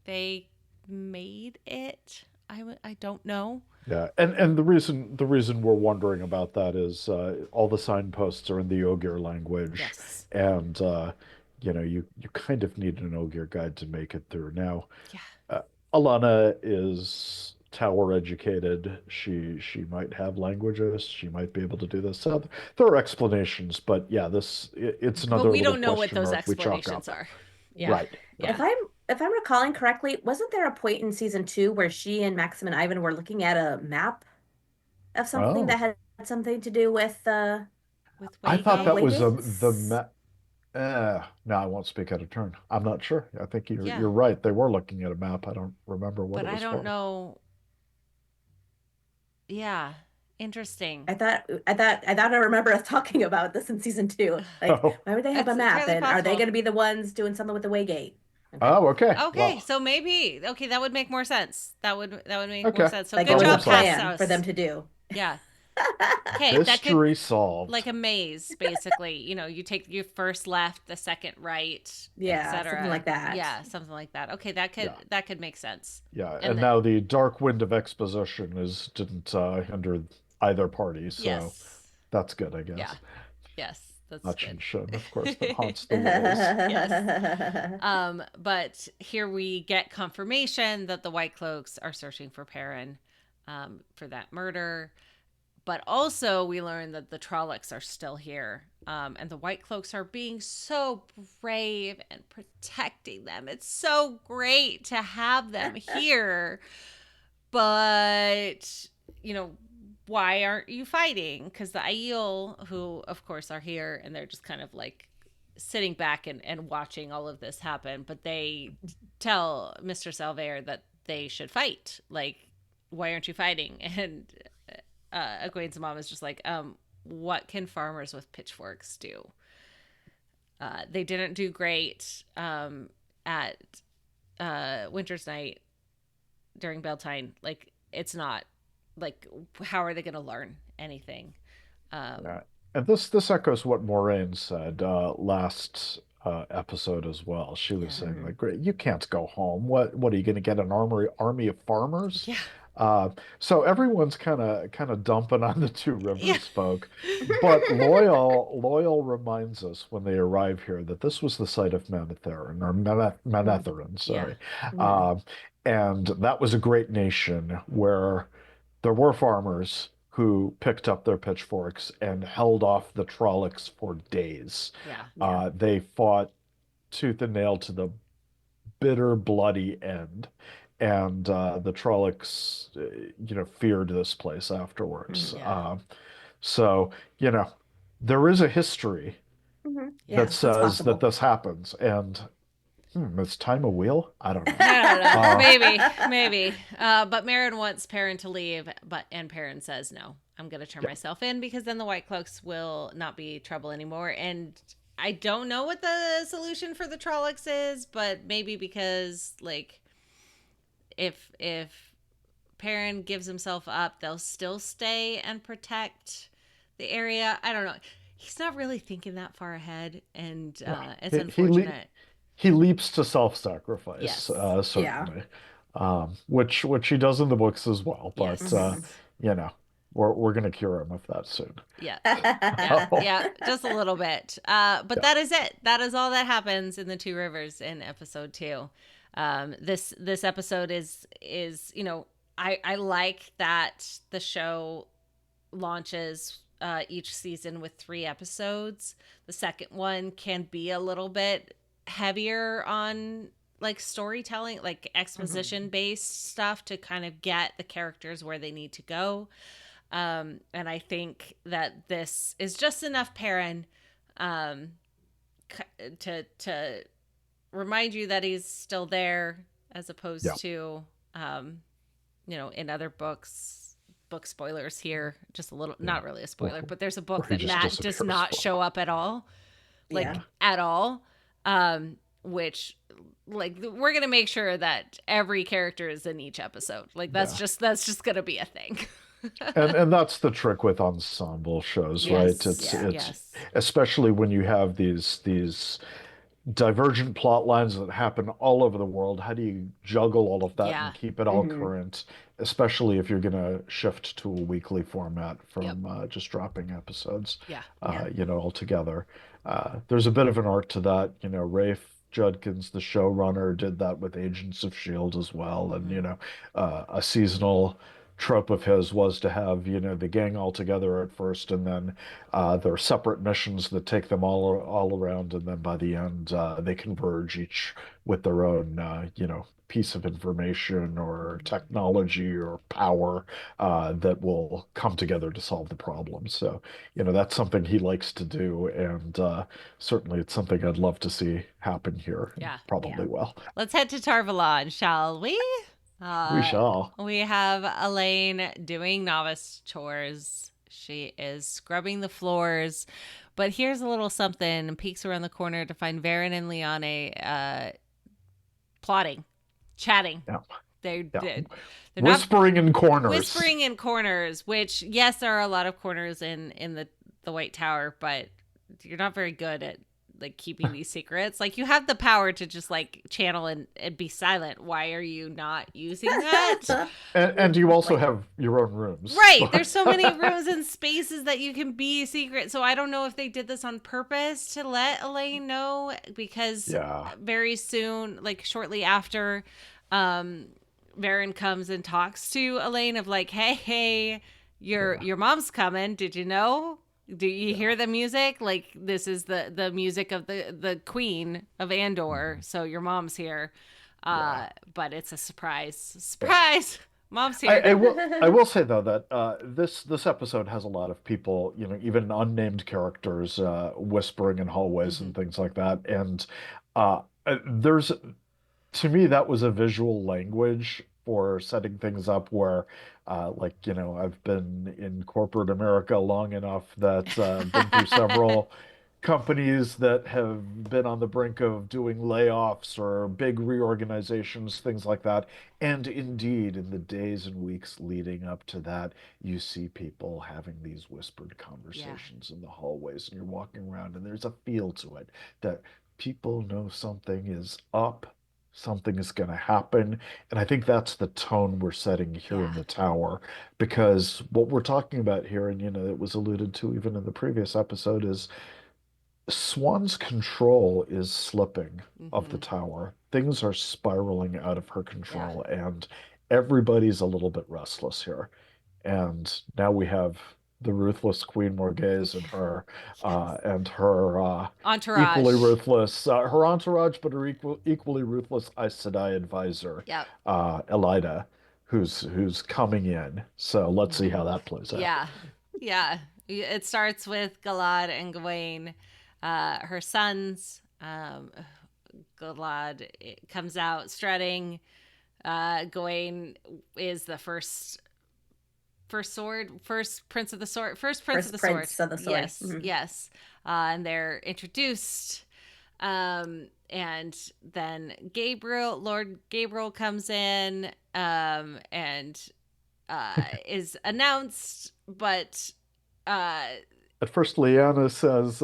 they made it. I don't know. Yeah, and the reason we're wondering about that is all the signposts are in the Ogier language, Yes. and you kind of need an Ogier guide to make it through. Now, Yeah. uh, Alana is tower educated. She might have languages. She might be able to do this. So there are explanations, but yeah, it's But another we little don't know what question those mark we chalk explanations up. are. Yeah. Right, Yeah. If I'm recalling correctly, wasn't there a point in season 2 where she and Maxim and Ivan were looking at a map of something Oh, that had something to do with With I thought that way Waygate. was gates? no, I won't speak out of turn. I'm not sure. I think you're Yeah. you're right. They were looking at a map. I don't remember what But it I was don't for. know. Yeah. Interesting. I remember us talking about this in season 2. Like, Oh, why would they have a It's map? entirely And are they possible. going to be the ones doing something with the Waygate? Okay. oh, okay. Okay, Well, so maybe that would make more sense. That would make more okay. sense. So Like good it was a job, Problem solved. plan for them Passos. to do. Yeah. Okay, that could Mystery solved. like a maze, basically. You take your first left, the second right, Yeah, something etc. like that. Yeah, something like that. Okay, that could Yeah, that could make sense. yeah. And And now the dark wind of exposition is didn't hinder either party, so yes, that's good, I yeah, guess. yes, that's Much good. and shun, of course, that haunts the walls. Yes. But here we get confirmation that the White Cloaks are searching for Perrin, for that murder. But also, we learn that the Trollocs are still here, and the White Cloaks are being so brave and protecting them. It's so great to have them here. But, you know, why aren't you fighting? Because the Aiel, who, of course, are here, and they're just kind of like sitting back and watching all of this happen. But they tell Mr. Salvaire that they should fight. Like, why aren't you fighting? And Egwene's mom is just like, what can farmers with pitchforks do? They didn't do great at Winter's Night during Beltane. Like, it's not like, how are they going to learn anything? Yeah. And this echoes what Moraine said last episode as well. She was Yeah. saying like, "Great, you can't go home. What are you going to get an army of farmers?" Yeah. Uh, so everyone's kind of dumping on the Two Yeah. Rivers folk, but Loyal reminds us when they arrive here that this was the site of Manetheren or Manetherin, Yeah. sorry, Mhm. uh, and that was a great nation where there were farmers who picked up their pitchforks and held off the Trollocs for days. Yeah. Yeah. They fought tooth and nail to the bitter, bloody end. And the Trollocs, feared this place afterwards. Yeah. So, there is a history Yeah, that that's says that possible. this happens. And is time a wheel? I don't know. I don't know. Uh, Maybe. But Meryn wants Perrin to leave, and Perrin says no. I'm gonna turn yeah, myself in because then the White Cloaks will not be trouble anymore. And I don't know what the solution for the Trollocs is, but maybe because like if Perrin gives himself up, they'll still stay and protect the area. I don't know. He's not really thinking that far ahead, and no, it's he unfortunate. he leaps to self-sacrifice, Yes. Yeah. certainly, which he does in the books as well. But Mhm. Yes. you know, we're gonna cure him of that soon. Yeah. Yeah, Oh, yeah, just a little bit. But yeah, that is it. That is all that happens in the Two Rivers in episode 2. This episode is I like that the show launches each season with 3 episodes. The second one can be a little bit heavier on like storytelling, like Mhm. exposition based stuff to kind of get the characters where they need to go. And I think that this is just enough Perrin um, to remind you that he's still there, as yeah, opposed to, in other books, book spoilers here. Just a little, not really a spoiler, but there's a book Or he that just Matt does not disappears. show up at all, like Yeah. at all. Which, like, we're gonna make sure that every character is in each episode. Like that's just gonna be a thing. And that's the trick with ensemble shows, right? Yes, It's Yeah. yes, especially when you have these divergent plot lines that happen all over the world. How do you juggle all of that yeah, and keep it all current, especially if you're going to shift to a weekly format yep, from just dropping episodes, yeah, Yeah. altogether. There's a bit of an art to that. Rafe Judkins, the showrunner, did that with Agents of S.H.I.E.L.D. as well. And, a seasonal trope of his was to have, the gang all together at first, and then there are separate missions that take them all around, and then by the end, they converge each with their own, piece of information or technology or power that will come together to solve the problem. So, that's something he likes to do, and certainly it's something I'd love to see happen here, and yeah. probably will. Let's head to Tarvalon, shall we? We shall. We have Elaine doing novice chores. She is scrubbing the floors. But here's a little something. Peeks around the corner to find Varen and Liane plotting, chatting. Yeah. They're Yeah. they're not Whispering in corners. whispering in corners, which, yes, there are a lot of corners in the White Tower, but you're not very good at like keeping these secrets. Like, you have the power to just like channel and be silent. Why are you not using that? And you also have your own rooms. Right. There's so many rooms and spaces that you can be secret. So I don't know if they did this on purpose to let Elaine know, because Yeah. very soon, like shortly after, Varen comes and talks to Elaine of like, hey, your mom's coming. Did you know? Do you hear the music? Like, this is the music of the queen of Andor. So your mom's here. But it's a surprise. Surprise! Mom's here. I will say though that this episode has a lot of people, even unnamed characters whispering in hallways and things like that. And there's to me, that was a visual language for setting things up where, I've been in corporate America long enough that I've been through several companies that have been on the brink of doing layoffs or big reorganizations, things like that. And indeed, in the days and weeks leading up to that, you see people having these whispered conversations in the hallways, and you're walking around, and there's a feel to it that people know something is up, something is going to happen. And I think that's the tone we're setting here in the tower, because what we're talking about here, and it was alluded to even in the previous episode, is Swan's control is slipping of the tower. Things are spiraling out of her control, and everybody's a little bit restless here. And now we have the ruthless Queen Morghese and her Entourage. equally ruthless, her entourage, but her equally ruthless Aes Sedai advisor, Yep. Elida, who's coming in. So let's see how that plays out. Yeah. It starts with Galad and Gawain, her sons. Galad comes out strutting. Gawain is the first prince of the sword. Yes, yes. And they're introduced. And then Lord Gabriel comes in, and is announced, but At first, Lyanna says,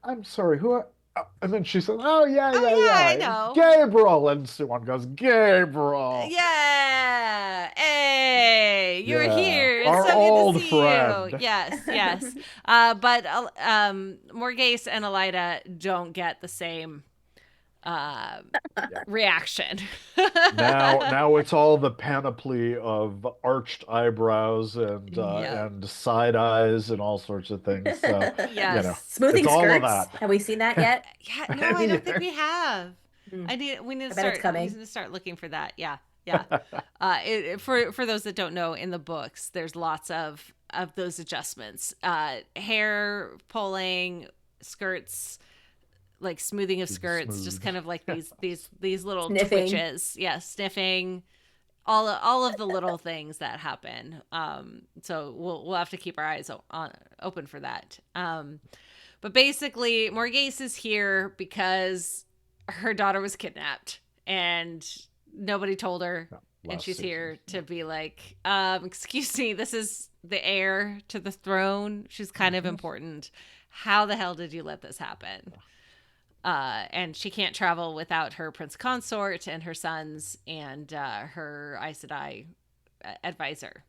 "I'm sorry, and then she says, "Oh yeah, I know. Gabriel." And Siwan goes, "Gabriel." Yeah. Hey, you're Yeah. here. It's Our so old good to see friend. you. Yes. But Morghese and Elida don't get the same reaction. Now it's all the panoply of arched eyebrows and side eyes and all sorts of things. So Yes. Smoothing it's all skirts. of that. Have we seen that yet? Yeah, no, I don't think we have. We need to start looking for that. Yeah. For those that don't know, in the books, there's lots of those adjustments. Hair pulling, skirts, like smoothing of skirts, just kind of like these little Sniffing. twitches. Yeah, sniffing. all of the little things that happen. So we'll have to keep our eyes open for that. But basically, Morghese is here because her daughter was kidnapped and nobody told her. And she's here to be like, excuse me, this is the heir to the throne. She's kind of important. How the hell did you let this happen? And she can't travel without her prince consort and her sons and her Aes Sedai advisor.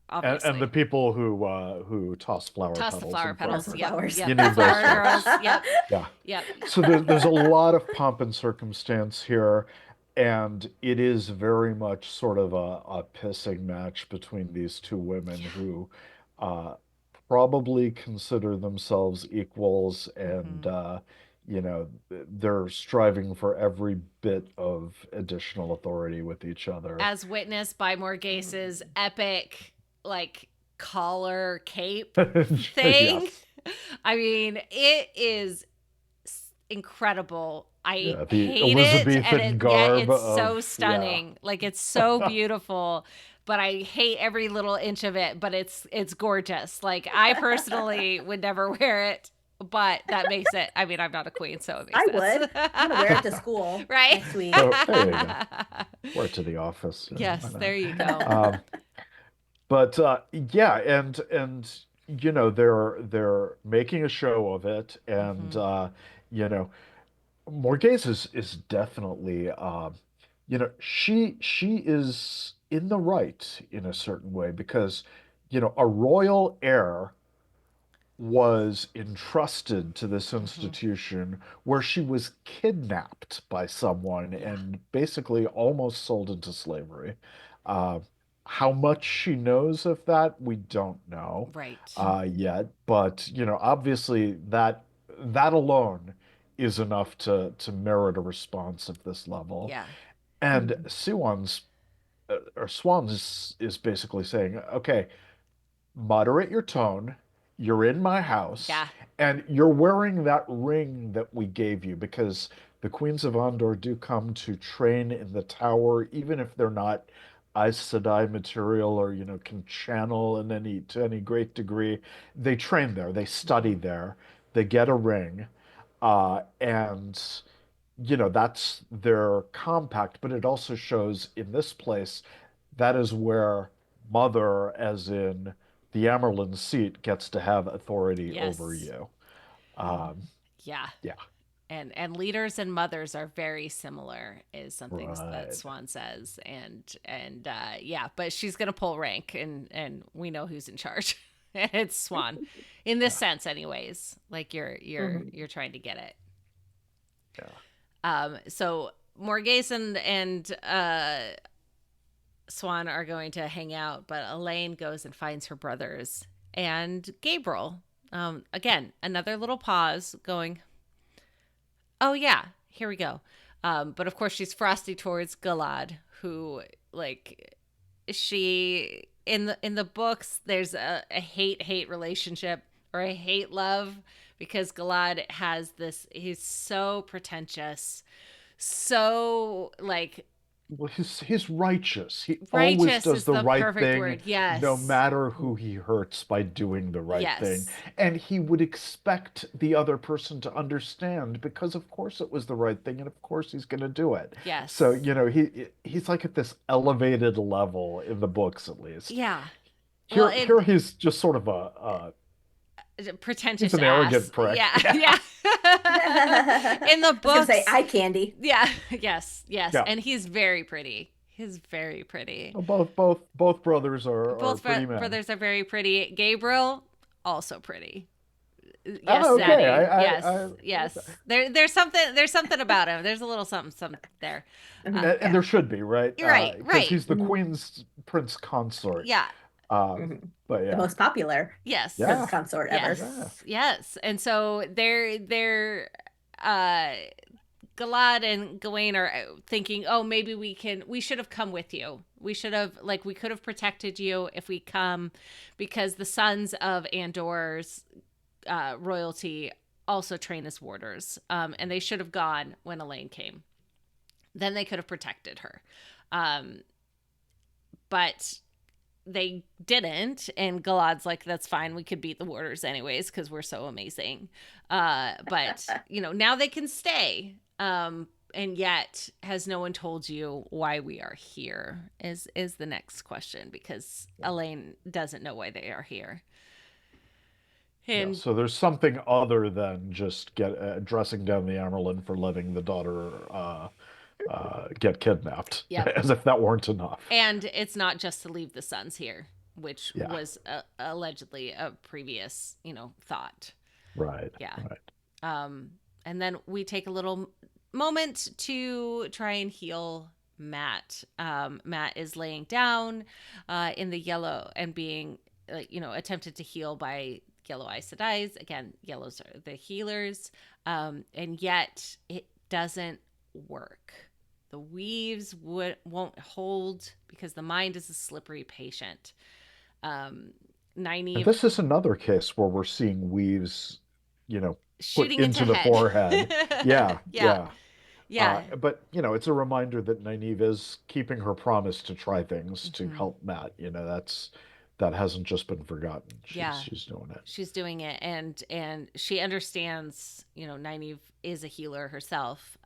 Obviously. And the people who toss flower toss petals. The flower petals. Yep. Yep. You need those girls. Yep. Yeah. Yep. So there's a lot of pomp and circumstance here, and it is very much sort of a pissing match between these two women who probably consider themselves equals, and they're striving for every bit of additional authority with each other. As witnessed by Morghese's epic, like, collar cape thing. Yes. I mean, it is incredible. I hate Elizabethan it, and garb it's so of, stunning. Like, it's so beautiful. But I hate every little inch of it. But it's gorgeous. Like, I personally would never wear it. But that makes it. I mean, I'm not a queen, so it makes I sense. would. I'm gonna wear it to school Right? next week. So there you go. Wear it to the office. Yes, there you go. But yeah, and they're making a show of it, and Morghese is definitely she is in the right in a certain way, because a royal heir was entrusted to this institution where she was kidnapped by someone and basically almost sold into slavery. Uh, how much she knows of that, we don't know Right. yet, but obviously that alone is enough to merit a response of this level. Yeah. And Swan's is basically saying, okay, moderate your tone. You're in my house, Yeah. and you're wearing that ring that we gave you, because the Queens of Andor do come to train in the tower, even if they're not Aes Sedai material or can channel to any great degree. They train there, they study there, they get a ring, and that's their compact. But it also shows in this place that is where Mother, as in the Amerlin seat, gets to have authority over you. Yeah. Yeah. And leaders and mothers are very similar, is something that Right. Swan says, and yeah, but she's gonna pull rank, and we know who's in charge. It's Swan, in this sense, anyways. Like, you're trying to get it. Yeah. So Morghese and Swan are going to hang out, but Elaine goes and finds her brothers and Gabriel. Again, another little pause, going, oh yeah, here we go. But of course she's frosty towards Galad, who, like, she in the books there's a hate relationship, or a hate love, because Galad has this, he's so pretentious, so, like, Well, he's righteous. He righteous always does is the the right perfect thing, word. Yes. no matter who he hurts, by doing the right Yes. thing. And he would expect the other person to understand, because of course it was the right thing, and of course he's going to do it. Yes. So, he's like at this elevated level in the books, at least. Yeah. Here he's just sort of a pretentious he's an arrogant ass. prick. Yeah. In the I was books, gonna say eye candy. yeah, yes, Yeah. and he's very pretty. He's very pretty. Well, both brothers are Both pretty men. brothers are very pretty. Gabriel, also pretty. Yes, Oh, okay. Daddy. Yes. There's something about him. There's a little something there. And there should be, right? Right. Because he's the Queen's prince consort. Yeah. But yeah. The most popular Yes. Yeah. prince consort ever. Yes. And so they're Galad and Gawain are thinking, oh, maybe we should have come with you. We should have, like, we could have protected you if we come, because the sons of Andor's royalty also train as warders. And they should have gone when Elaine came. Then they could have protected her. But they didn't, and Galad's like, that's fine, we could beat the warders anyways because we're so amazing. But now they can stay. And yet, has no one told you why we are here? Is the next question, because Elaine doesn't know why they are here. And So there's something other than just dressing down the Amerlin for letting the daughter get kidnapped, Yep. as if that weren't enough. And it's not just to leave the sons here, which Yeah. was allegedly a previous, thought. Right. Yeah. Right. And then we take a little moment to try and heal Matt. Matt is laying down in the yellow and being, attempted to heal by yellow Aes Sedais. Again, yellows are the healers. And yet it doesn't work. The weaves won't hold because the mind is a slippery patient. Nynaeve. And this is another case where we're seeing weaves, Shooting put into the head. forehead. Yeah. Yeah. But it's a reminder that Nynaeve is keeping her promise to try things to Mhm. help Matt. That hasn't just been forgotten. Yeah. She's doing it. She's doing it, and she understands, Nynaeve is a healer herself.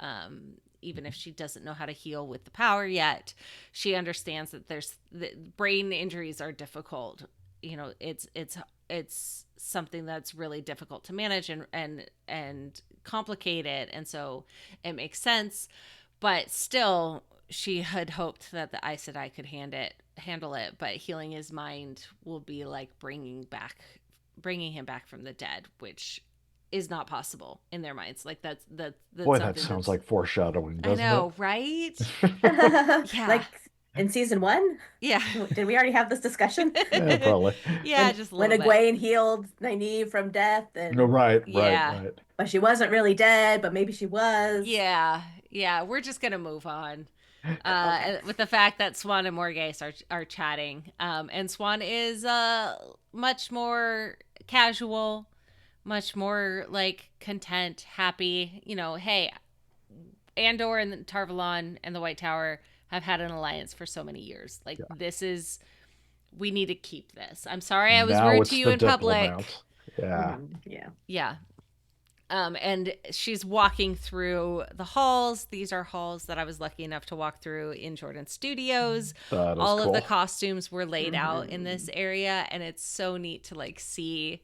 Even if she doesn't know how to heal with the power yet, she understands that brain injuries are difficult. It's something that's really difficult to manage and complicated, and so it makes sense. But still, she had hoped that the Aes Sedai could handle it, but healing his mind will be like bringing him back from the dead, which is not possible in their minds. Like that's Boy, that sounds like foreshadowing, I doesn't know, right? it? Yeah. Like in season 1? Yeah. Did we already have this discussion? Yeah, probably. Yeah, just a when little bit. Egwene healed Nynaeve from death, and No, right. Yeah. but she wasn't really dead, but maybe she was. Yeah. We're just gonna move on. Okay. With the fact that Swan and Morghese are chatting. And Swan is much more casual, much more like content, happy. Hey, Andor and Tarvalon and the White Tower have had an alliance for so many years. Like we need to keep this. I'm sorry I was Now rude it's to you the in public. diplomat. Yeah. Yeah. Yeah. And she's walking through the halls. These are halls that I was lucky enough to walk through in Jordan Studios. That is All cool. of the costumes were laid out in this area, and it's so neat to like see,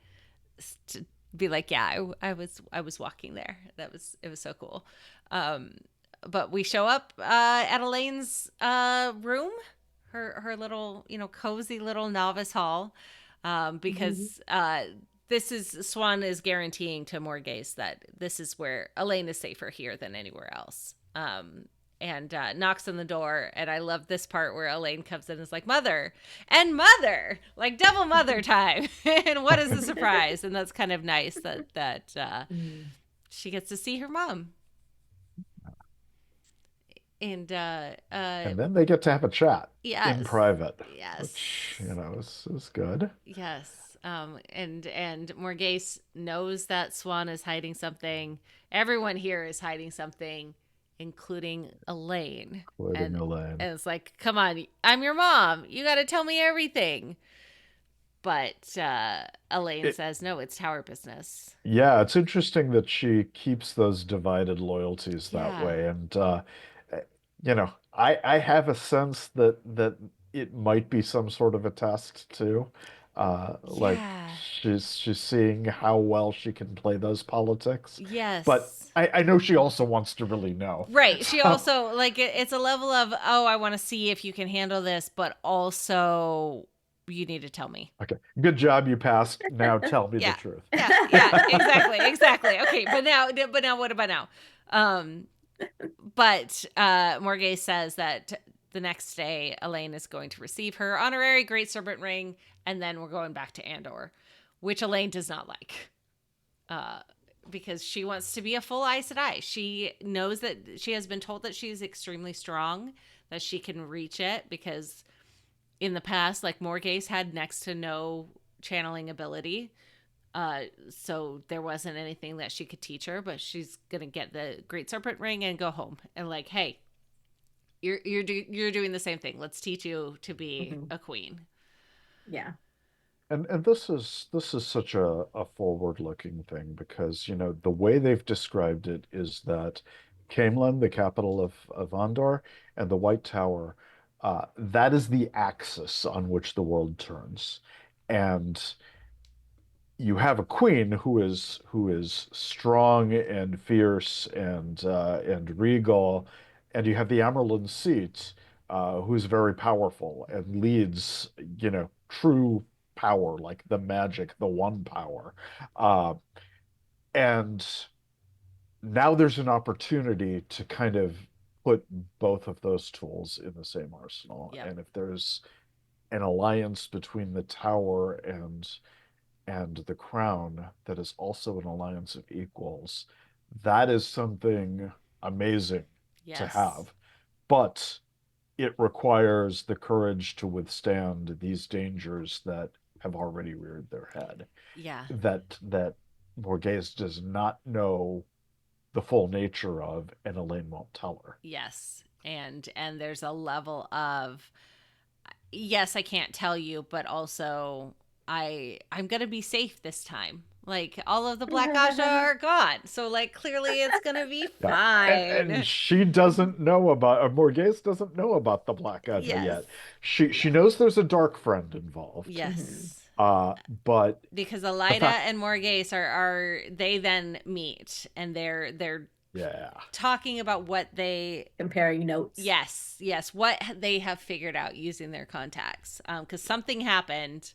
to be like, yeah, I was walking there. It was so cool. But we show up at Elaine's room, her little, cozy little novice hall, because Swan is guaranteeing to Morghese that this is where Elaine is safer here than anywhere else. And knocks on the door, and I love this part where Elaine comes in and is like, mother, like double mother time. And what is the surprise? And that's kind of nice that she gets to see her mom. And then they get to have a chat in private. Yes. Which, is good. Yes. And Morghese knows that Swan is hiding something. Everyone here is hiding something, including Elaine. And it's like, come on, I'm your mom. You got to tell me everything. But Elaine says, no, it's Tower business. Yeah, it's interesting that she keeps those divided loyalties that way. And, I have a sense that it might be some sort of a test too. Like she's seeing how well she can play those politics. Yes. But I know she also wants to really know. Right. She also, like, it's a level of, oh, I want to see if you can handle this, but also you need to tell me. Okay. Good job. You passed. Now tell me the truth. Yeah, exactly. Okay. But now what about now? But Morghese says that the next day Elaine is going to receive her honorary Great Serpent ring, and then we're going back to Andor, which Elaine does not like. Because she wants to be a full Aes Sedai. She knows that she has been told that she's extremely strong, that she can reach it, because in the past, like, Morghese had next to no channeling ability. So there wasn't anything that she could teach her, but she's going to get the Great Serpent ring and go home. And like, hey, You're doing the same thing. Let's teach you to be Mhm. a queen. Yeah. And this is such a forward-looking thing because, the way they've described it is that Camelin, the capital of Andor, and the White Tower, that is the axis on which the world turns. And you have a queen who is strong and fierce and regal, and you have the Amerlin seat, who's very powerful and leads, true power, like the magic, the one power. Uh, and now there's an opportunity to kind of put both of those tools in the same arsenal. Yep. And if there's an alliance between the tower and the crown that is also an alliance of equals, that is something amazing to Yes. have. But it requires the courage to withstand these dangers that have already reared their head. Yeah. That Borges does not know the full nature of, and Elaine won't tell her. Yes. And there's a level of, yes, I can't tell you, but also I'm gonna be safe this time. Like all of the Black Aja are gone, so like clearly it's gonna be Yeah. And fine. she doesn't know about, or Morghese doesn't know about the Black Aja Yes. yet. She knows there's a dark friend involved. Mhm. Yes. But Because the Elida fact, and Morghese are they then meet and they're yeah, talking about what they Comparing notes. yes what they have figured out using their contacts because something happened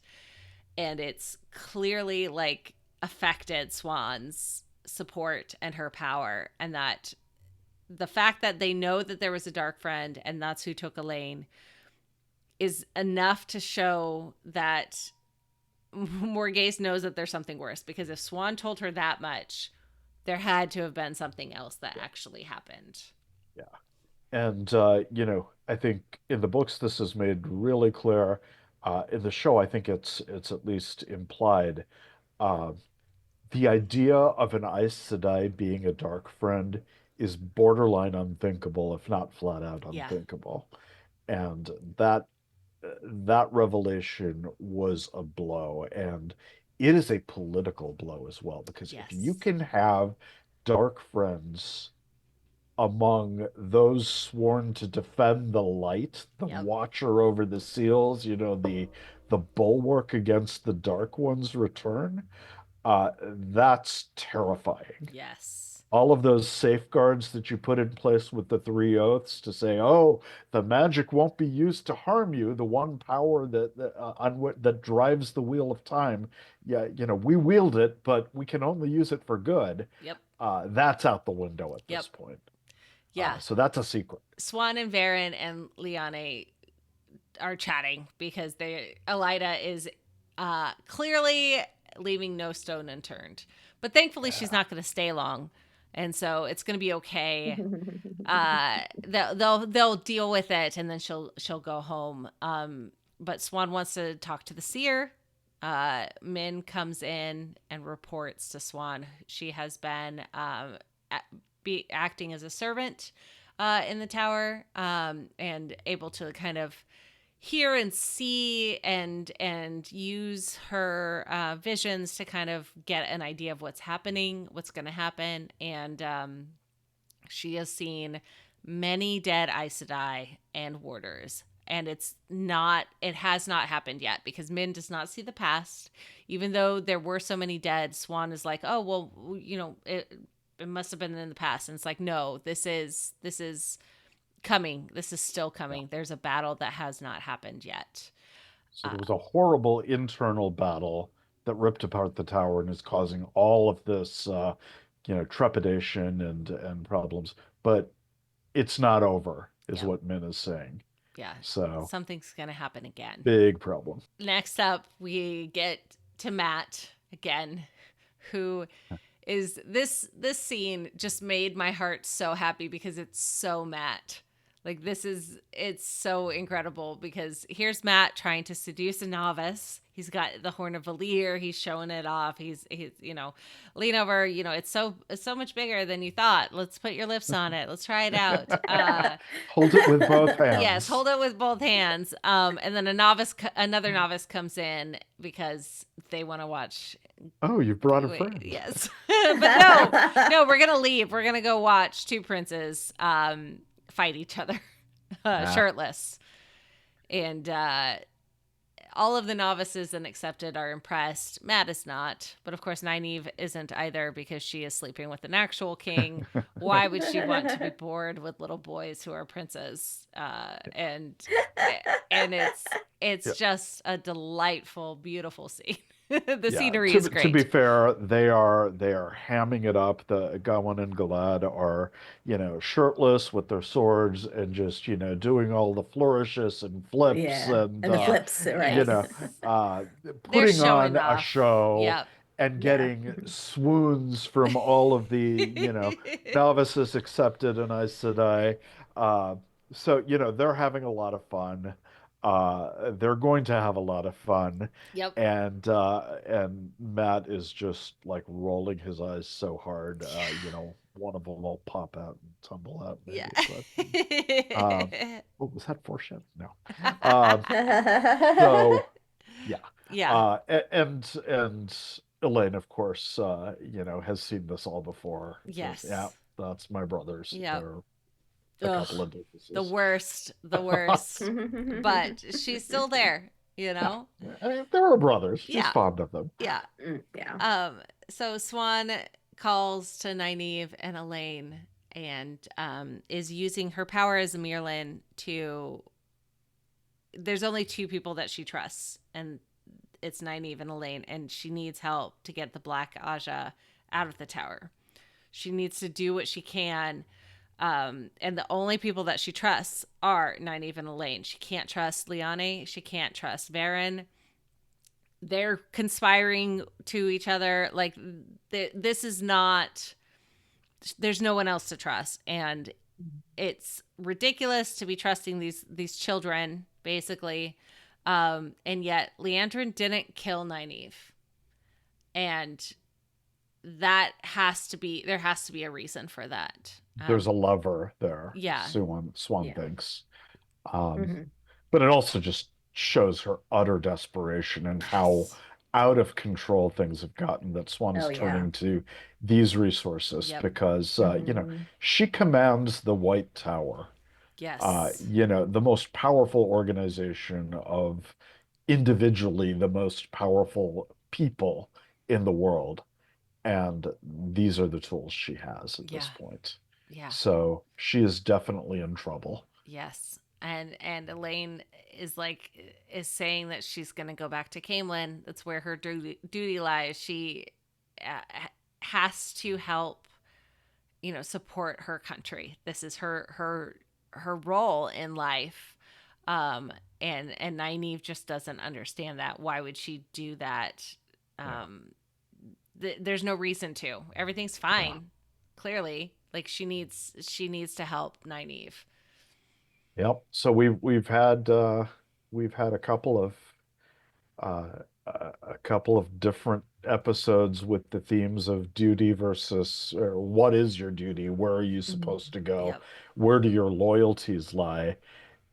and it's clearly like affected Swan's support and her power, and that the fact that they know that there was a dark friend and that's who took Elaine is enough to show that Morghese knows that there's something worse, because if Swan told her that much, there had to have been something else that yeah, actually happened. yeah. And I think in the books this is made really clear. In the show, I think it's at least implied. Uh, the idea of an Aes Sedai being a dark friend is borderline unthinkable, if not flat out Yeah. unthinkable. And that revelation was a blow, and it is a political blow as well, because if you Yes. can have dark friends among those sworn to defend the light, the Yep. watcher over the seals, the bulwark against the dark one's return, that's terrifying. Yes. All of those safeguards that you put in place with the three oaths to say, oh, the magic won't be used to harm you, the one power that drives the wheel of time. Yeah, we wield it, but we can only use it for good. Yep. That's out the window at Yep. this point. Yeah. So that's a secret. Swan and Varen and Liane are chatting because Elida is clearly leaving no stone unturned. But thankfully she's Yeah. not going to stay long. And so it's going to be okay. They'll deal with it, and then she'll go home. But Swan wants to talk to the seer. Min comes in and reports to Swan she has been acting as a servant in the tower, and able to kind of hear and see and use her visions to kind of get an idea of what's happening, what's going to happen. And she has seen many dead Aes Sedai and warders. And it has not happened yet, because Min does not see the past. Even though there were so many dead, Swan is like, oh, well, it must have been in the past. And it's like, no, this is coming. This is still Yeah. coming. There's a battle that has not happened yet. So there was a horrible internal battle that ripped apart the tower and is causing all of this, trepidation and problems. But it's not over, is Yeah. what Min is saying. Yeah. So Something's going to happen again. big problem. Next up, we get to Matt again, who is this scene just made my heart so happy because it's so Matt. Like it's so incredible, because here's Matt trying to seduce a novice. He's got the horn of Valir. He's showing it off. He's lean over. It's so much bigger than you thought. Let's put your lifts on it. Let's try it out. Hold it with both hands. Yes, hold it with both hands. And then another novice comes in because they want to watch. Oh, you brought a friend. Yes, but no, we're gonna leave. We're gonna go watch two princes fight each other shirtless, and all of the novices and accepted are impressed. Matt is not, but of course Nynaeve isn't either because she is sleeping with an actual king. Why would she want to be bored with little boys who are princes? And it's just a delightful, beautiful scene. The scenery is great. To be fair, they are hamming it up. The Gawain and Galad are, shirtless with their swords and just, doing all the flourishes and flips and the flips, right? Putting on off. a show. Yep. And getting swoons from all of the, novices accepted and Aes Sedai. So, they're having a lot of fun. They're going to have a lot of fun. Yep. And Matt is just like rolling his eyes so hard. One of them will pop out and tumble out. Maybe, yeah. But, was that foreshadow? No. So, yeah. Yeah. And Elaine, of course, has seen this all before. Yes. So, yeah, that's my brothers. Yeah. A couple of differences. The worst. But she's still there, Yeah. There are brothers. She's fond of them. Yeah. Yeah. So Swan calls to Nynaeve and Elaine and is using her power as a Mirlin to... There's only two people that she trusts, and it's Nynaeve and Elaine, and she needs help to get the Black Aja out of the tower. She needs to do what she can. And the only people that she trusts are Nynaeve and Elaine. She can't trust Liane. She can't trust Varen. They're conspiring to each other. Like, this is not... There's no one else to trust. And it's ridiculous to be trusting these children, basically. And yet Leandrin didn't kill Nynaeve. And there has to be a reason for that. There's a lover there. Yeah. Swan thinks. But it also just shows her utter desperation and how out of control things have gotten, that Swan is turning to these resources because, she commands the White Tower. Yes. The most powerful organization of individually the most powerful people in the world. And these are the tools she has at this point. Yeah. So she is definitely in trouble. Yes. And Elaine is saying that she's going to go back to Caemlyn. That's where her duty lies. She has to help, support her country. This is her role in life. And Nynaeve just doesn't understand that. Why would she do that? There's no reason to. Everything's fine. Clearly, like she needs to help Nynaeve. Yep. So we've had a couple of different episodes with the themes of duty versus what is your duty? Where are you supposed to go? Yep. Where do your loyalties lie?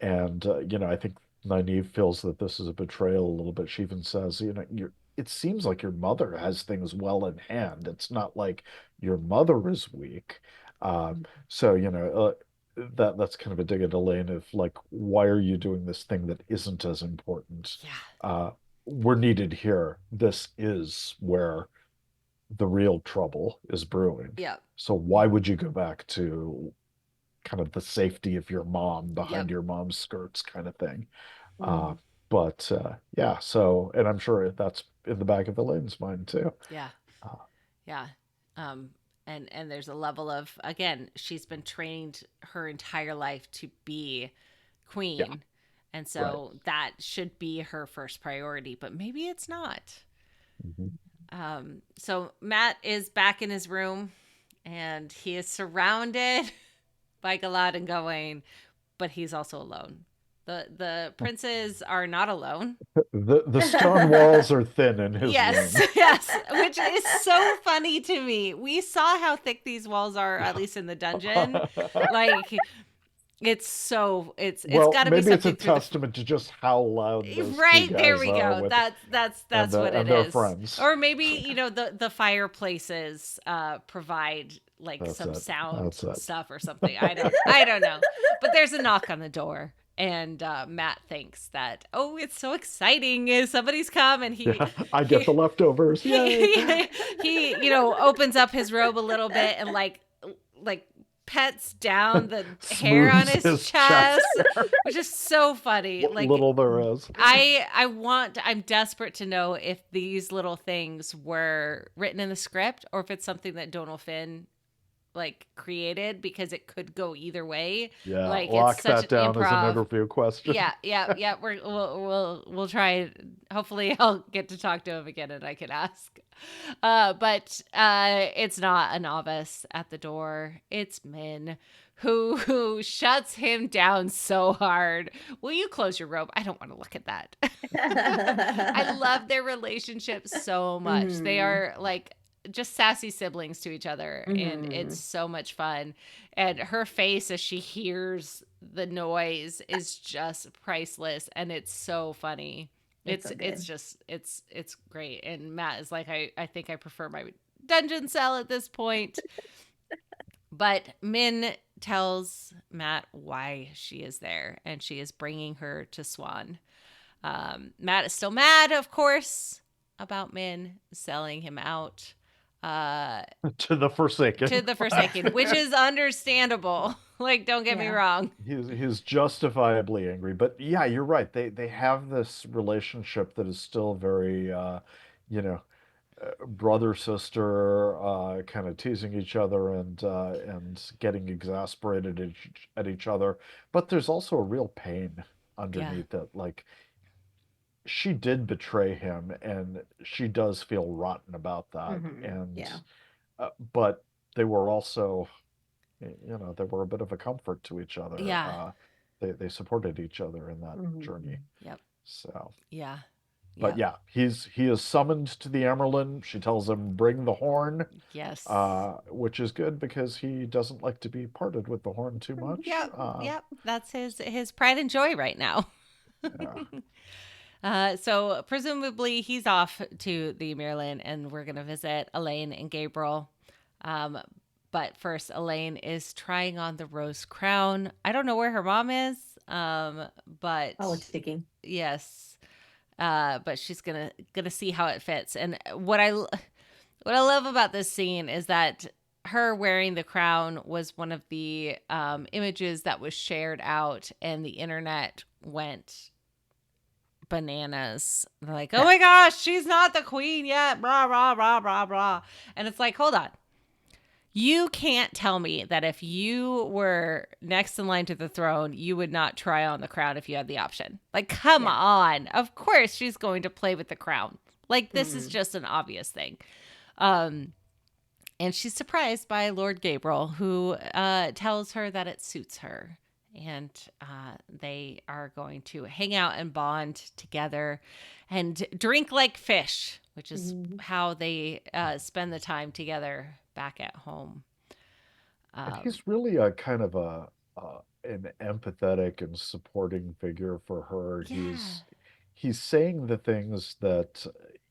And I think Nynaeve feels that this is a betrayal a little bit. She even says, it seems like your mother has things well in hand. It's not like your mother is weak. So, that's kind of a dig at Elaine of like, why are you doing this thing that isn't as important? Yeah. We're needed here. This is where the real trouble is brewing. Yeah. So why would you go back to kind of the safety of your mom behind your mom's skirts kind of thing? But so, and I'm sure that's in the back of Elaine's mind too. Yeah. Yeah. And there's a level of, again, she's been trained her entire life to be queen. Yeah. And so that should be her first priority, but maybe it's not. So Matt is back in his room and he is surrounded by Galad and Gawain, but he's also alone The princes are not alone. The stone walls are thin in his Yes, room. yes, which is so funny to me. We saw how thick these walls are, at least in the dungeon. Like it's Well, got to be maybe it's a something through the testament to just how loud those two right there guys we are go. with That's what it and their is. friends. Or maybe the fireplaces provide like That's some it. sound That's it. stuff or something. I don't know. But there's a knock on the door. And Matt thinks that, oh, it's so exciting! Somebody's come, and Yeah, I get he the leftovers. Yay! he opens up his robe a little bit and like pets down the hair on Smooths his his chest chest, which is so funny. what Like little there is. I'm desperate to know if these little things were written in the script or if it's something that Donal Finn like created, because it could go either way. Yeah, Like it's lock such that an down as an improv. interview question. Yeah. We'll try. Hopefully, I'll get to talk to him again, and I can ask. But it's not a novice at the door. It's Min, who shuts him down so hard. Will you close your robe? I don't want to look at that. I love their relationship so much. They Mhm. are like just sassy siblings to each other, and it's Mhm. so much fun. And her face as she hears the noise is just priceless, and it's so funny. It's so It's good. just it's great. And Matt is like, I think I prefer my dungeon cell at this point. But Min tells Matt why she is there, and she is bringing her to Swan. Matt is still mad, of course, about Min selling him out To the to Forsaken. the Forsaken, which is understandable. Like, don't get me Yeah. wrong. He's justifiably angry, but yeah, you're right. They have this relationship that is still very, you know, brother sister, kind of teasing each other and getting exasperated at each other. But there's also a real pain Yeah, underneath it. Like she did betray him, and she does feel rotten about that. And Yeah. but they were also, they were a bit of a comfort to each other. yeah, They supported each other in that journey. Mhm. yep, So, yeah, but yep, yeah, he is summoned to the Emerald. She tells him, "Bring the horn," yes, which is good because he doesn't like to be parted with the horn too much. yep. That's his pride and joy right now. Yeah. So presumably he's off to the Maryland, and we're gonna visit Elaine and Gabriel. Um, but first, Elaine is trying on the rose crown. I don't know where her mom is, but Oh, it's sticking. yes, but she's gonna see how it fits. And what I love about this scene is that her wearing the crown was one of the images that was shared out, and the internet went bananas. They're like, oh Yeah. my gosh, she's not the queen yet, blah, blah, blah, blah, blah. And it's like, hold on. You can't tell me that if you were next in line to the throne, you would not try on the crown if you had the option. Like, come Yeah. on. Of course she's going to play with the crown. Like, this is Mhm. just an obvious thing. Um, and she's surprised by Lord Gabriel, who tells her that it suits her. And they are going to hang out and bond together and drink like fish, which is Mhm. how they spend the time together back at home. And Um, he's really a kind of an empathetic and supporting figure for her. yeah. He's saying the things that,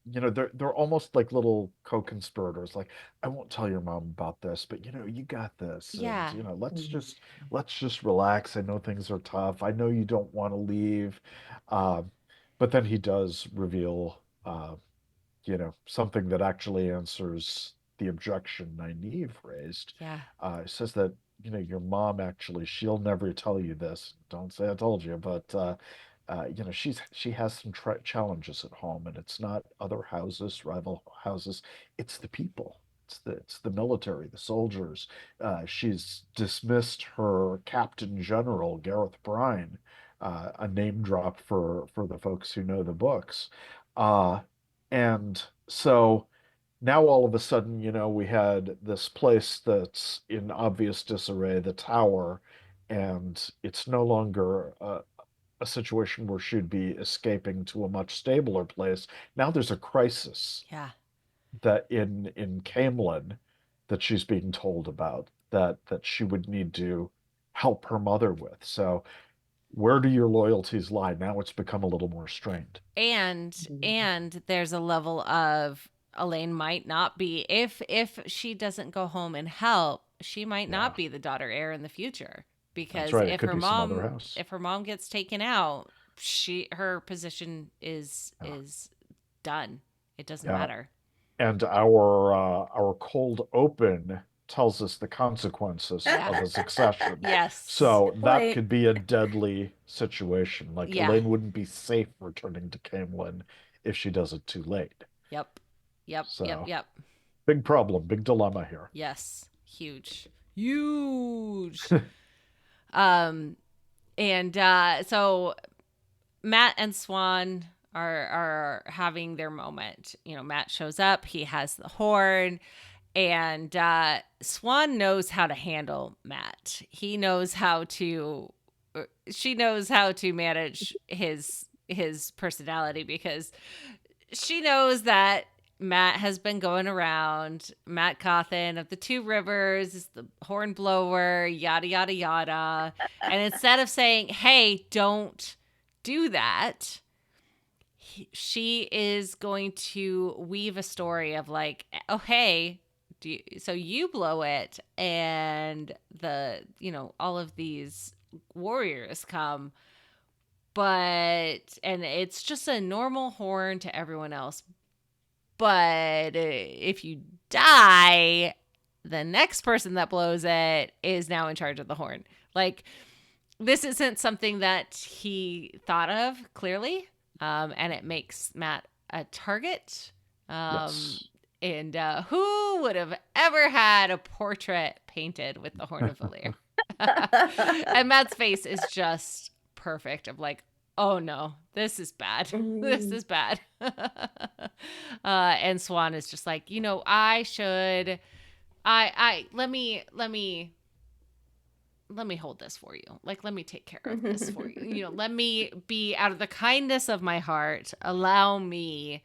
they're almost like little co-conspirators. Like, I won't tell your mom about this, but you got this, and Yeah. let's just Mhm. let's just relax. I know things are tough. I know you don't want to leave, um, but then he does reveal, something that actually answers the objection Nynaeve raised. Yeah. Says that, your mom actually, she'll never tell you this. Don't say I told you, but she has some challenges at home, and it's not other houses, rival houses. It's the people. It's the military, the soldiers. She's dismissed her Captain General Gareth Brine, a name drop for the folks who know the books. Uh, and so now all of a sudden, we had this place that's in obvious disarray, the tower, and it's no longer a a situation where she'd be escaping to a much stabler place. Now there's a crisis Yeah. that in Camelin that she's being told about that she would need to help her mother with. So where do your loyalties lie? Now it's become a little more strained. And there's a level of Elaine might not be, if she doesn't go home and help, she might Yeah, not be the daughter heir in the future, that's because right. It could be some other house. if her mom gets taken out, her position Yeah, is done. It doesn't yeah. matter. And our cold open tells us the consequences Yeah. of a succession. Yes. So Good that point. could be a deadly situation. Like Yeah. Elaine wouldn't be safe returning to Camelin if she does it too late. Yep. Yep. Yep. So Yep. big problem, big dilemma here. Yes. Huge. Huge. Um and so Matt and Swan are having their moment. You know, Matt shows up, he has the horn, and Swan knows how to handle Matt. He knows how to she knows how to manage his personality, because she knows that Matt has been going around. Matt Cawthon of the Two Rivers is the horn blower, yada yada yada. And instead of saying, "Hey, don't do that," she is going to weave a story of like, "Oh, hey, so you blow it, and all of these warriors come, but and it's just a normal horn to everyone else. But if you die, the next person that blows it is now in charge of the horn." Like, this isn't something that he thought of clearly, and it makes Matt a target. Um, Yes. and who would have ever had a portrait painted with the Horn of Valir? And Matt's face is just perfect, of like, oh no, this is bad. This is bad. And Swan is just like, let me hold this for you. Like, let me take care of this for you. Let me be, out of the kindness of my heart, allow me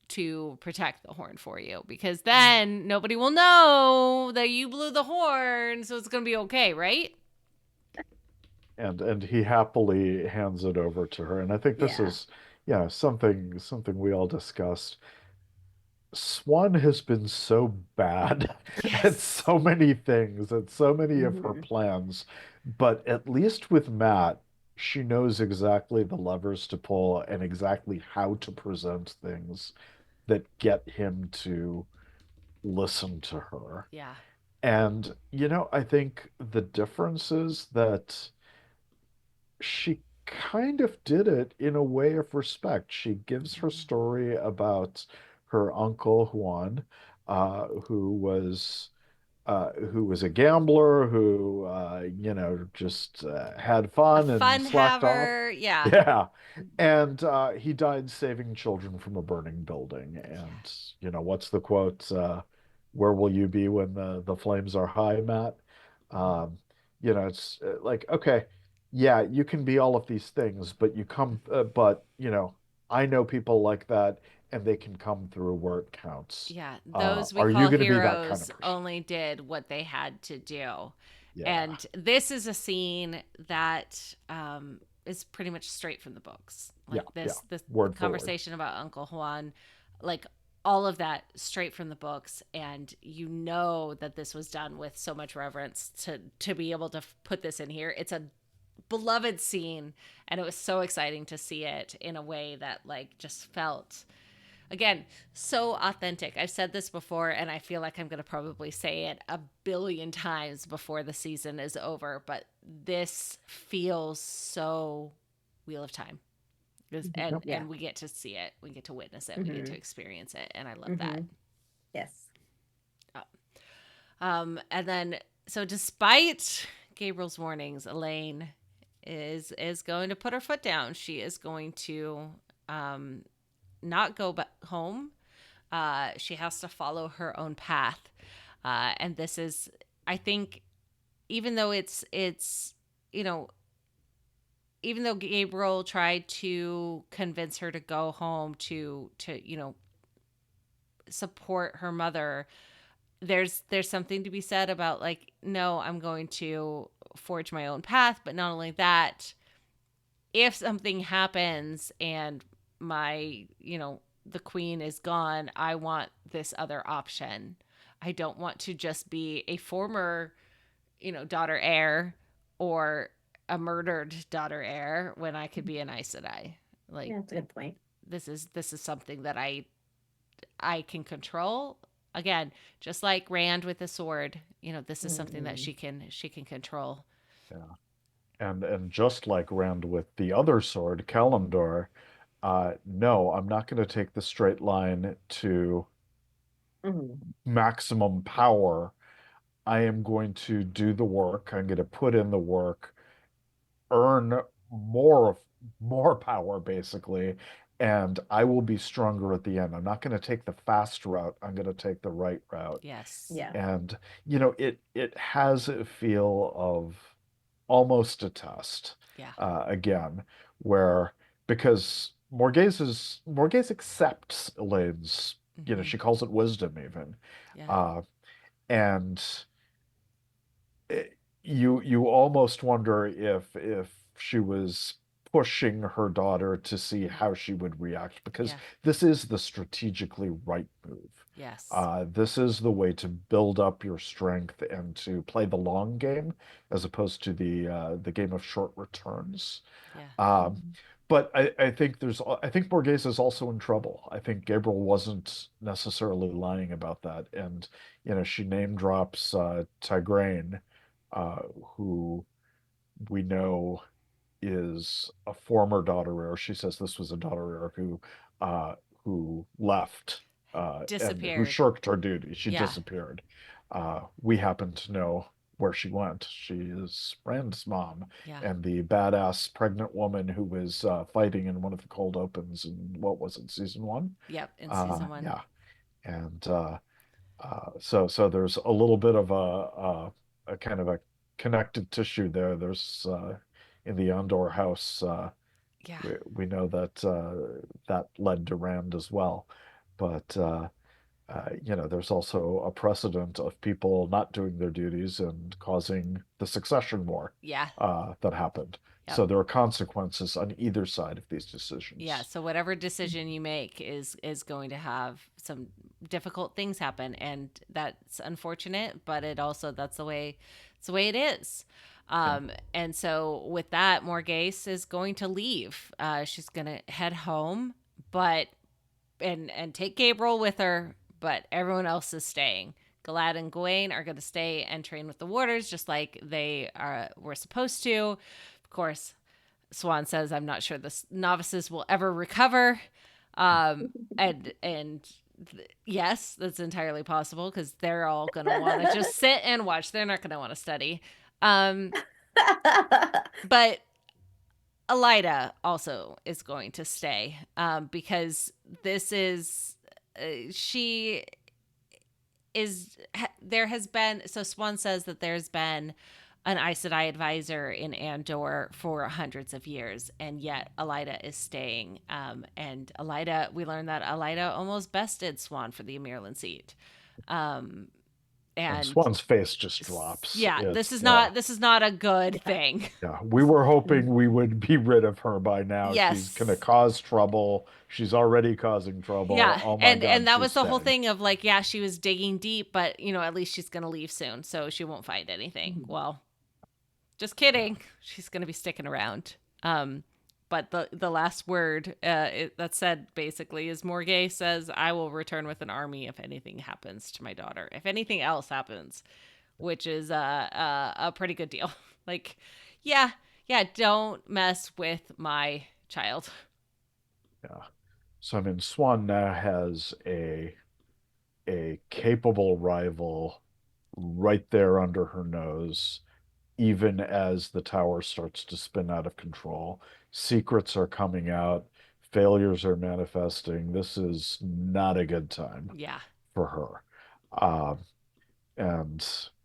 to protect the horn for you, because then nobody will know that you blew the horn, so it's going to be okay, right? And he happily hands it over to her. And I think this Yeah. is, yeah, something we all discussed. Swan has been so bad at Yes. so many things, at so many of her Mhm. plans, but at least with Matt, she knows exactly the levers to pull and exactly how to present things that get him to listen to her. Yeah. And, I think the difference is that she kind of did it in a way of respect. She gives her story about her uncle Juan, who was a gambler who just had A fun and fun slacked off. haver. Yeah. Yeah. And he died saving children from a burning building. And what's the quote? Where will you be when the flames are high, Matt? Um, it's like, okay, yeah, you can be all of these things, but I know people like that, and they can come through where it counts. Yeah, those we Are you call going to be that kind of heroes person? only did what they had to do. Yeah. And this is a scene that is pretty much straight from the books. Yeah. Like, Yeah. this Word for word. conversation about Uncle Juan, like, all of that straight from the books, and that this was done with so much reverence to be able to put this in here. It's a beloved scene, and it was so exciting to see it in a way that, like, just felt, again, so authentic. I've said this before, and I feel like I'm going to probably say it a billion times before the season is over, but this feels so Wheel of Time. And Yep. Yeah. and we get to see it. We get to witness it. We get to experience it, and I love that. Yes. And then, so despite Gabriel's warnings, Elaine is going to put her foot down. She is going to not go back home. She has to follow her own path. And this is, I think, even though it's even though Gabriel tried to convince her to go home to support her mother, there's something to be said about like, no, I'm going to forge my own path. But not only that, if something happens and my, the queen is gone, I want this other option. I don't want to just be a former, daughter heir, or a murdered daughter heir, when I could be an Aes Sedai. Like, Yeah, that's a good point. this is something that I can control. Again, just like Rand with the sword, this is something that Mm. she can control. Yeah. And just like Rand with the other sword, Kalimdor, no, I'm not going to take the straight line to Mhm. maximum power. I am going to do the work. I'm going to put in the work, earn more more power basically, and I will be stronger at the end. I'm not going to take the fast route. I'm going to take the right route. Yes. Yeah. And it has a feel of almost a test Yeah. again, where because Morghese accepts Elaine's, Mm-hmm. she calls it wisdom even, Yeah. uh, and it, you almost wonder if she was pushing her daughter to see how she would react, because Yeah. this is the strategically right move. Yes. This is the way to build up your strength and to play the long game as opposed to the game of short returns. Yeah. Um, Mhm. but I think Borghese is also in trouble. I think Gabriel wasn't necessarily lying about that. And, she name drops Tigraine, uh, who we know is a former daughter heir. She says this was a daughter heir uh, who left and who Disappeared. shirked her duty. She Yeah. disappeared. We happen to know where she went. She is Rand's mom, Yeah. and the badass pregnant woman who was fighting in one of the cold opens in, what was it, season one? Yep. In season one. Yeah, and so there's a little bit of a kind of a connected tissue there. There's in the Andor house, Yeah. we know that that led to Rand as well, but there's also a precedent of people not doing their duties and causing the succession war Yeah. that happened. Yep. So there are consequences on either side of these Yeah. decisions. So whatever decision you make is going to have some difficult things happen, and that's unfortunate. But that's the way it is. Yeah. And so with that, Morghese is going to leave. She's going to head home, but and take Gabriel with her, but everyone else is staying. Galad and Gawain are going to stay and train with the warders, just like they were supposed to. Of course, Swan says, "I'm not sure the novices will ever recover," and yes, that's entirely possible because they're all going to want to just sit and watch. They're not going to want to study. But Elida also is going to stay because this is she is there has been, so Swan says that there's been an Aes Sedai advisor in Andor for hundreds of years, and yet Elida is staying. And Elida, we learned that Elida almost bested Swan for the Amirlan seat. Um, And and Swan's face just drops. yeah, It's this is not a good Yeah. thing. Yeah, we were hoping we would be rid of her by now. She's gonna Yes. cause trouble. She's already causing trouble. Yeah, Oh my and God, that she's was the whole staying. thing of like, yeah, she was digging deep, but at least she's gonna leave soon, so she won't find anything. Mhm. Well, just Yeah, kidding. She's gonna be sticking around. But the last word that said basically is Morgay says, "I will return with an army if anything happens to my daughter. If anything else happens," which is a pretty good deal. Like, yeah, yeah, don't mess with my child. yeah. So I mean, Swan now has a capable rival right there under her nose, even as the tower starts to spin out of control. Secrets are coming out, failures are manifesting. This is not a good time Yeah, for her. Um, and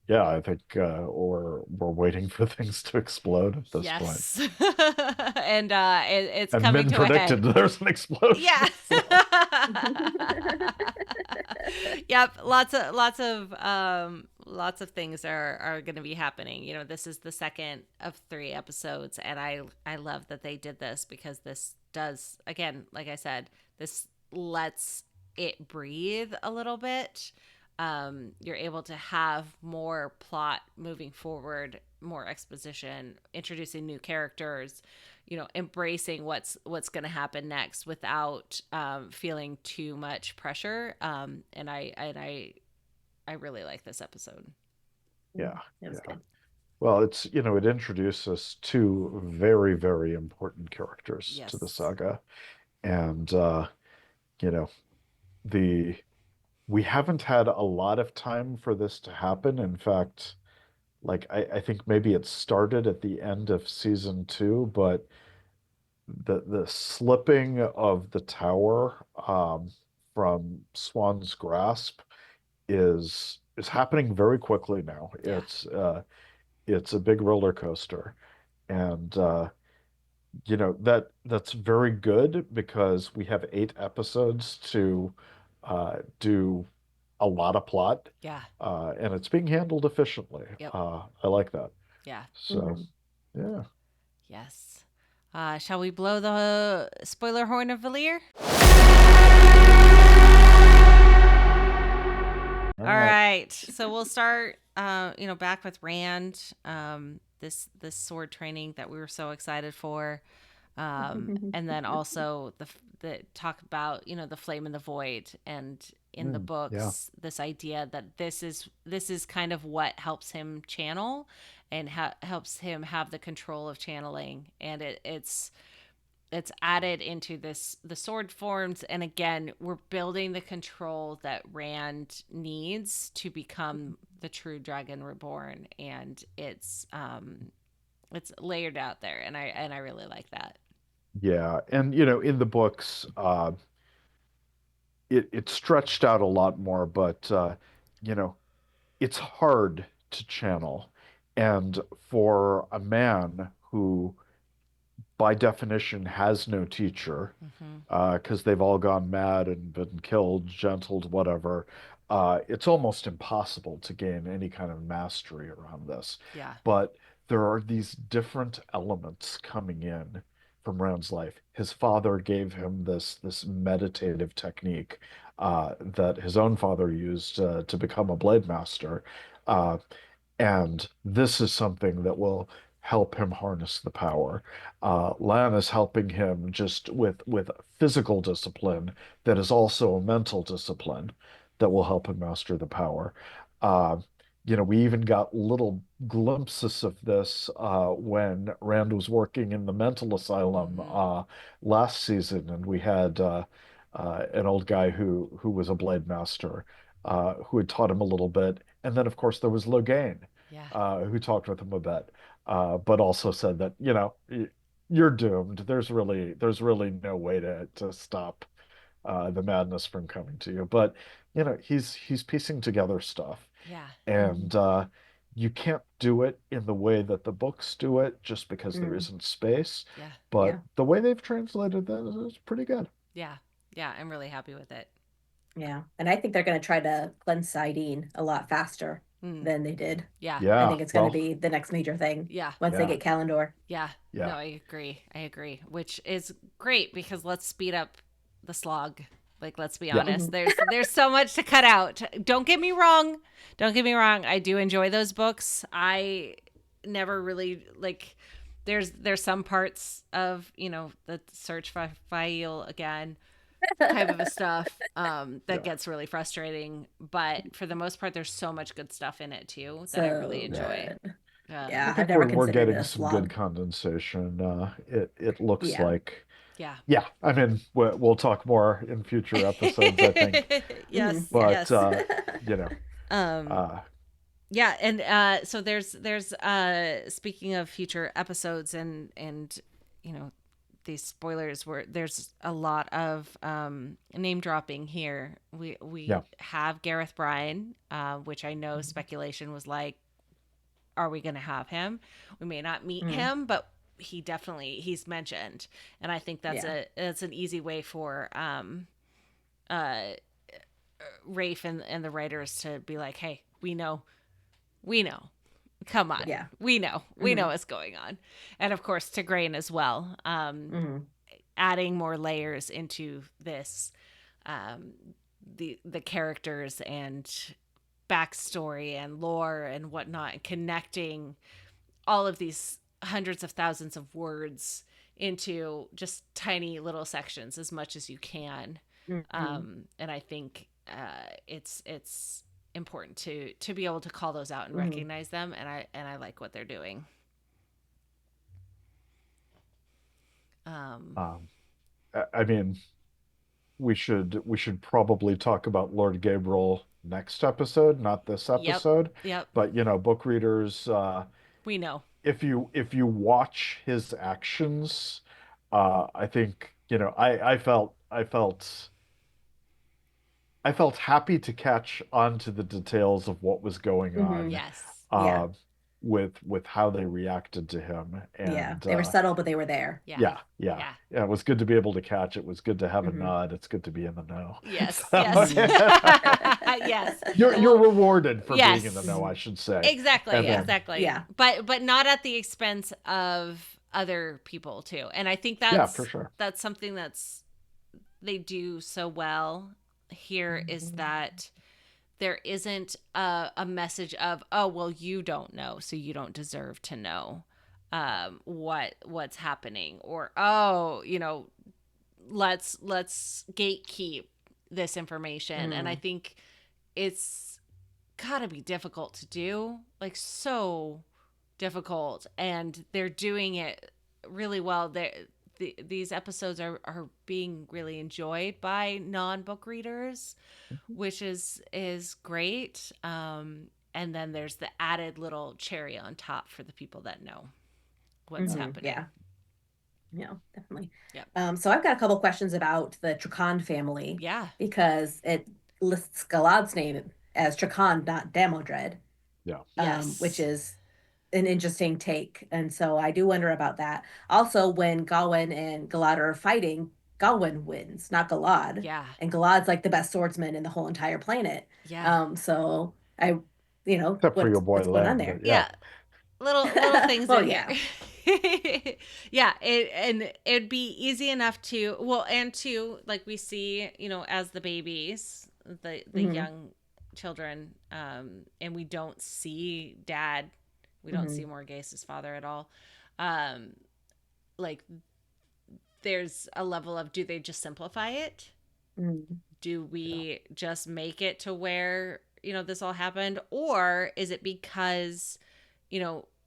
yeah, I think we're waiting for things to explode at this point. Yes. And it's And coming Min to a predicted head. there's an explosion. Yeah. So Yep, lots of things are going to be happening. You know, this is the second of 3 episodes, and I love that they did this, because this does, again, like I said, this lets it breathe a little bit. You're able to have more plot moving forward, more exposition, introducing new characters, you know, embracing what's going to happen next without feeling too much pressure. And I really like this episode. yeah, It was yeah. good. Well, it's, it introduces two very, very important characters to the Yes. saga. And you know, the we haven't had a lot of time for this to happen. In fact, like I think maybe it started at the end of season two, but the slipping of the tower from Swan's grasp is happening very quickly now. Yeah. It's a big roller coaster. And that's very good because we have 8 episodes to do a lot of plot, Yeah. and it's being handled efficiently. Yep. I like that. Yeah. So, yeah. Yes. Shall we blow the spoiler horn of Valir? All All right. right. So we'll start back with Rand, this sword training that we were so excited for. And then also the talk about, the flame in the void, and in the Yeah. books, this idea that this is kind of what helps him channel, and helps him have the control of channeling, and it's added into the sword forms. And again, we're building the control that Rand needs to become the true dragon reborn, and it's layered out there, and I really like that. Yeah. And, in the books, it stretched out a lot more, but, you know, it's hard to channel. And for a man who by definition has no teacher, Hmm. because they've all gone mad and been killed, gentled, whatever. It's almost impossible to gain any kind of mastery around this. Yeah. But there are these different elements coming in from Rand's life. His father gave him this meditative technique that his own father used to become a blade master. Uh, and this is something that will help him harness the power. Lan is helping him just with physical discipline that is also a mental discipline that will help him master the power. Uh, we even got little glimpses of this when Rand was working in the mental asylum Hmm. last season, and we had an old guy who was a blade master who had taught him a little bit. And then, of course, there was Logain, Yeah. who talked with him a bit, but also said that, you're doomed. There's really no way to stop the madness from coming to you. But, he's piecing together stuff. Yeah. And you can't do it in the way that the books do it just because there Mm. isn't space. Yeah. But Yeah. the way they've translated that is pretty good. Yeah. Yeah. I'm really happy with it. Yeah. And I think they're going to try to cleanse Sidene a lot faster Mm. than they did. Yeah. I Yeah, think it's going to well, be the next major thing Yeah. once they yeah, get Kalendor. Yeah. No, yeah, I agree. I agree. Which is great, because let's speed up the slog. Like, let's be yeah. honest. There's so much to cut out. Don't get me wrong. Don't get me wrong. I do enjoy those books. I never really like there's some parts of, the search for Fail again type of a stuff that Yeah. gets really frustrating, but for the most part there's so much good stuff in it too that I really So Yeah. enjoy. good. I Yeah. I've think never we're considered it getting a some good slog. condensation. It looks Yeah. like, Yeah. yeah. I mean, we'll talk more in future episodes, I think. Yes, Yeah. But yes. you know, um uh, yeah, and so there's speaking of future episodes, and these spoilers were there's a lot of name dropping here. We Yeah. have Gareth Bryan, which I know speculation was like, are we going to have him? We may not meet Mm. him, but he's mentioned, and I think Yeah. that's an easy way for uh Rafe and the writers to be like, hey, we know. Come on. Yeah. We know. We know Hmm. what's going on. And of course, Tigraine as well. Hmm. Adding more layers into this, um, the characters and backstory and lore and whatnot, and connecting all of these hundreds of thousands of words into just tiny little sections as much as you can. Hmm. And I think it's important to be able to call those out and Hmm. recognize them, and I like what they're doing. Um, Um, I mean, we should probably talk about Lord Gabriel next episode, not this yep, episode. yep, But book readers, we know. if you watch his actions, I think I felt happy to catch on to the details of what was going Hmm. on, Yes, Yeah. uh, with how they reacted to him, Yeah. and They were subtle, but they were there. yeah, yeah, yeah, yeah, yeah. It was good to be able to catch. It was good to have a Hmm. nod. It's good to be in the know. yes, yes, Hmm. yes. You're Well, rewarded for being in the yes, know, Hmm. I should say. exactly, And Yeah. then, exactly. Yeah. But not at the expense of other people too. And I think yeah, for that's sure. something that's they do so well here, is Hmm. that there isn't a message of, oh well, you don't know, so you don't deserve to know what's happening, or oh, let's gatekeep this information. And I Hmm. think it's gotta be difficult to do, like so difficult, and they're doing it really well. These episodes are being really enjoyed by non-book readers, which is great. And then there's the added little cherry on top for the people that know what's Hmm. happening. Yeah. Yeah, definitely. Yep. So I've got a couple questions about the Trakan family Yeah. because it lists Galad's name as Trakan, not Damodred, Yeah. which Yes. is an interesting take. And so I do wonder about that. Also, when Gawain and Galad are fighting, Gawain wins, not Galad. Yeah. And Galad's like the best swordsman in the whole entire planet. Yeah. So I, Except for your boy what's going on Len, there? but yeah. Yeah. Little things Well, in here. yeah. Yeah, and it'd be easy enough to, well, and to, like, we see, as the babies, the Hmm. young children, and we don't see dad, we don't see Hmm. Morgase's father at all. um like, there's a level of, do they just simplify it? Hmm. Do Yeah. we just make it to where, this all happened, or is it because,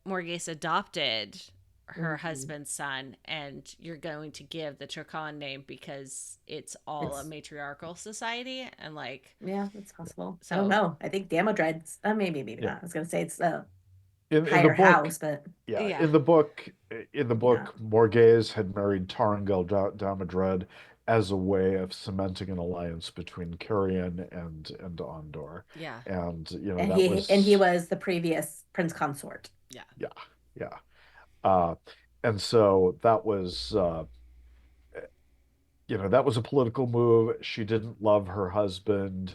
Morgase adopted her Hmm. husband's son, and you're going to give the Turkan name because it's all a It's matriarchal society, and like, Yeah, it's possible. I don't so know. I think Damodred's maybe Yeah. not. I was gonna say it's a In the higher book, house, but yeah, yeah, in the book, maybe not. Morghese had married Tarangal Damodred as a way of cementing an alliance between Curian and Andor, yeah, and And that he was was the previous prince consort. yeah, yeah, yeah, uh, and so that was a political move. She didn't love her husband.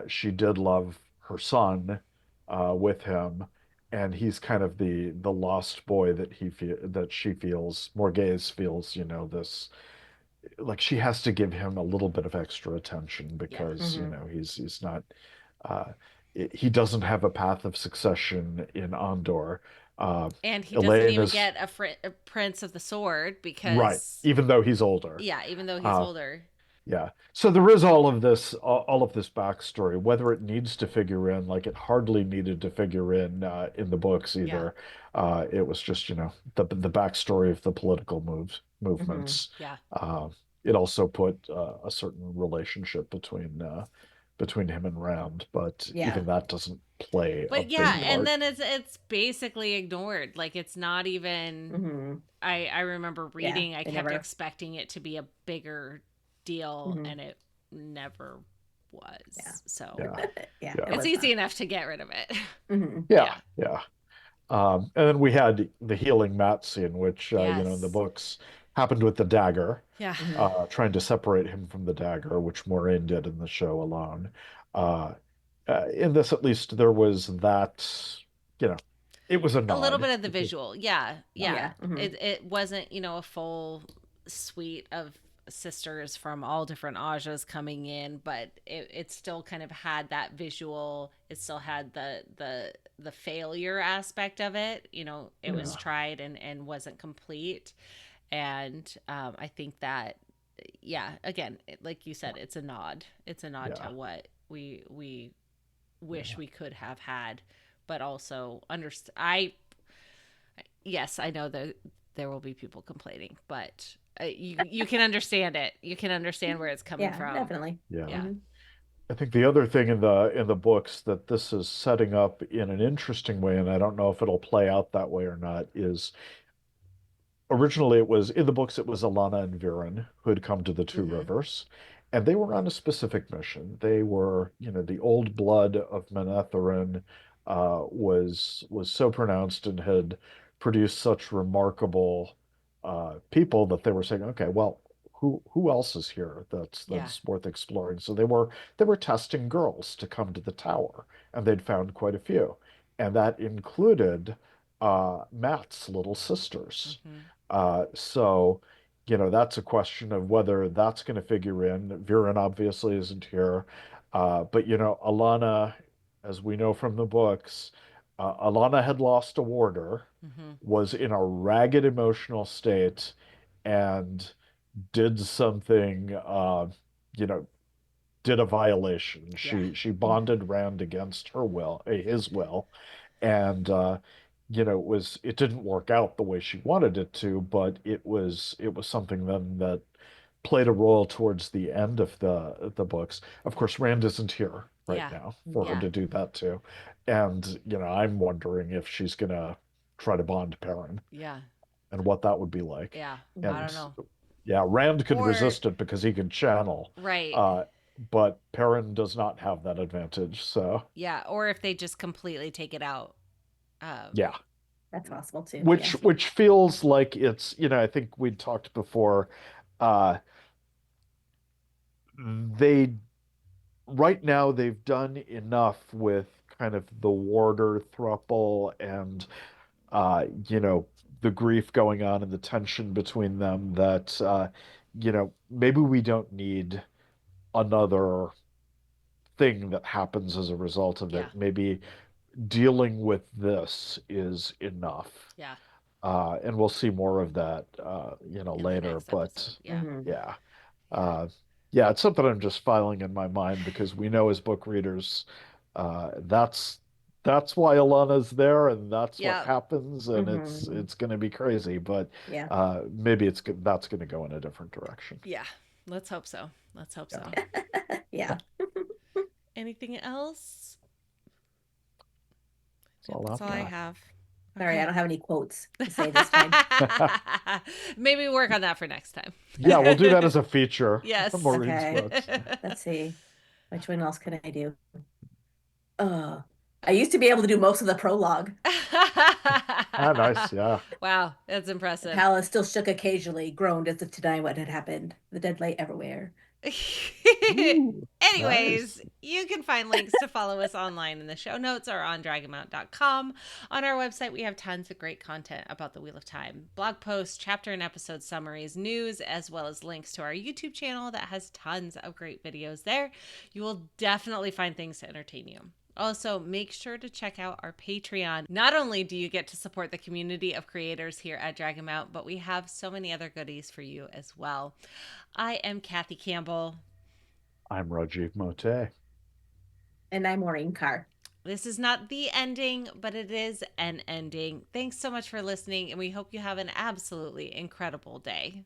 She did love her son with him, and he's kind of the lost boy that she feels. Morghese feels, this, like, she has to give him a little bit of extra attention yeah. because Hmm. he's not uh, he doesn't have a path of succession in Andor. Uh, And he doesn't Elaine even is get a prince of the sword right, because, even though he's older. yeah, even though he's Uh, older. Yeah. So there is all of this backstory. Whether it needs to figure in, like, it hardly needed to figure in the books Yeah, either. It was just, the backstory of the political Hmm. movements. yeah, Uh, it also put a certain relationship between between him and Rand, but Yeah. even that doesn't play a But big yeah, part. and then it's basically ignored. Like it's not even. Mm-hmm. I remember reading. I they kept never- expecting it to be a bigger deal, Mhm. and it never was. Yeah. So Yeah. Yeah, Yeah. it it's was easy not. enough to get rid of it. Mhm. Yeah, yeah. And then we had the healing mat scene, which, you know, in the Yes. books happened with the dagger, Yeah. Mhm. trying to separate him from the dagger, which Maureen did in the show alone. Uh, in this, at least, there was that, you know, it was a A little nod. bit of the visual. Yeah. Yeah. Mhm. It wasn't, a full suite of sisters from all different Ajas coming in, but it still kind of had that visual. It still had the failure aspect of it. It was Yeah. tried and wasn't complete. And I think that, yeah, again, like you said, it's a nod. It's a nod Yeah. to what we wish we could have had, but also yes, I know that there will be people complaining, but you can understand it. You can understand where it's coming Yeah, from. definitely. Yeah. Yeah. Mhm. I think the other thing in the books that this is setting up in an interesting way, and I don't know if it'll play out that way or not, is originally it was in the books, it was Alana and Viren who had come to the Two Mhm. Rivers, and they were on a specific mission. They were, you know, the old blood of Manetheren was so pronounced and had produced such remarkable people that they were saying, okay, well, who else is here Yeah. that's worth exploring? So they were testing girls to come to the tower, and they'd found quite a few, and that included Matt's little sisters. Mhm. So, you know, that's a question of whether that's going to figure in. Viren obviously isn't here. But, you know, Alana, as we know from the books, Alana had lost a warder, Mhm. was in a ragged emotional state, and did something, you know, did a violation. Yeah. She bonded Rand against her will, his will, and you know, it didn't work out the way she wanted it to, but it was something then that played a role towards the end of the books. Of course, Rand isn't here right Yeah. now for her Yeah. to do that too, and you know, I'm wondering if she's gonna try to bond Perrin Yeah. and what that would be like. Yeah. I And don't know. yeah, Rand could Or resist it because he can channel, right. uh, but Perrin does not have that advantage. So Yeah. Or if they just completely take it out. Um, yeah, That's possible too. which Yeah. which feels like it's, you know, I think we'd talked before. Uh, they right now they've done enough with kind of the warder thruple and you know, the grief going on and the tension between them that you know, maybe we don't need another thing that happens as a result of yeah. it. Maybe dealing with this is enough. Yeah. And we'll see more of that, you know, In the later. next episode. But Yeah. Mhm. yeah, Yeah. uh, yeah, it's something I'm just filing in my mind because we know as book readers, that's why Alana's there, and that's what Yeah. happens, and it's Mhm. it's going to be crazy. But Yeah. maybe that's going to go in a different direction. Yeah. Let's hope so. Let's hope so. Yeah. Yeah. Anything else? That's all That's I've all I got. have. Sorry, I Okay. don't have any quotes to say this time. Maybe work on that for next time. Yeah, we'll do that as a feature. Yes. Maureen's Okay. quotes. Let's see. Which one else can I do? I used to be able to do most of the prologue. Ah, nice. Yeah. Wow, that's The impressive. palace still shook occasionally, groaned as if to deny what had happened. The dead lay everywhere. Ooh, Anyways, nice. you can find links to follow us online in the show notes or on dragonmount.com. On our website, we have tons of great content about the Wheel of Time, blog posts, chapter and episode summaries, news, as well as links to our YouTube channel that has tons of great videos there. You will definitely find things to entertain you. Also, make sure to check out our Patreon. Not only do you get to support the community of creators here at Dragonmount, but we have so many other goodies for you as well. I am Kathy Campbell. I'm Rajiv Moté. And I'm Maureen Carr. This is not the ending, but it is an ending. Thanks so much for listening, and we hope you have an absolutely incredible day.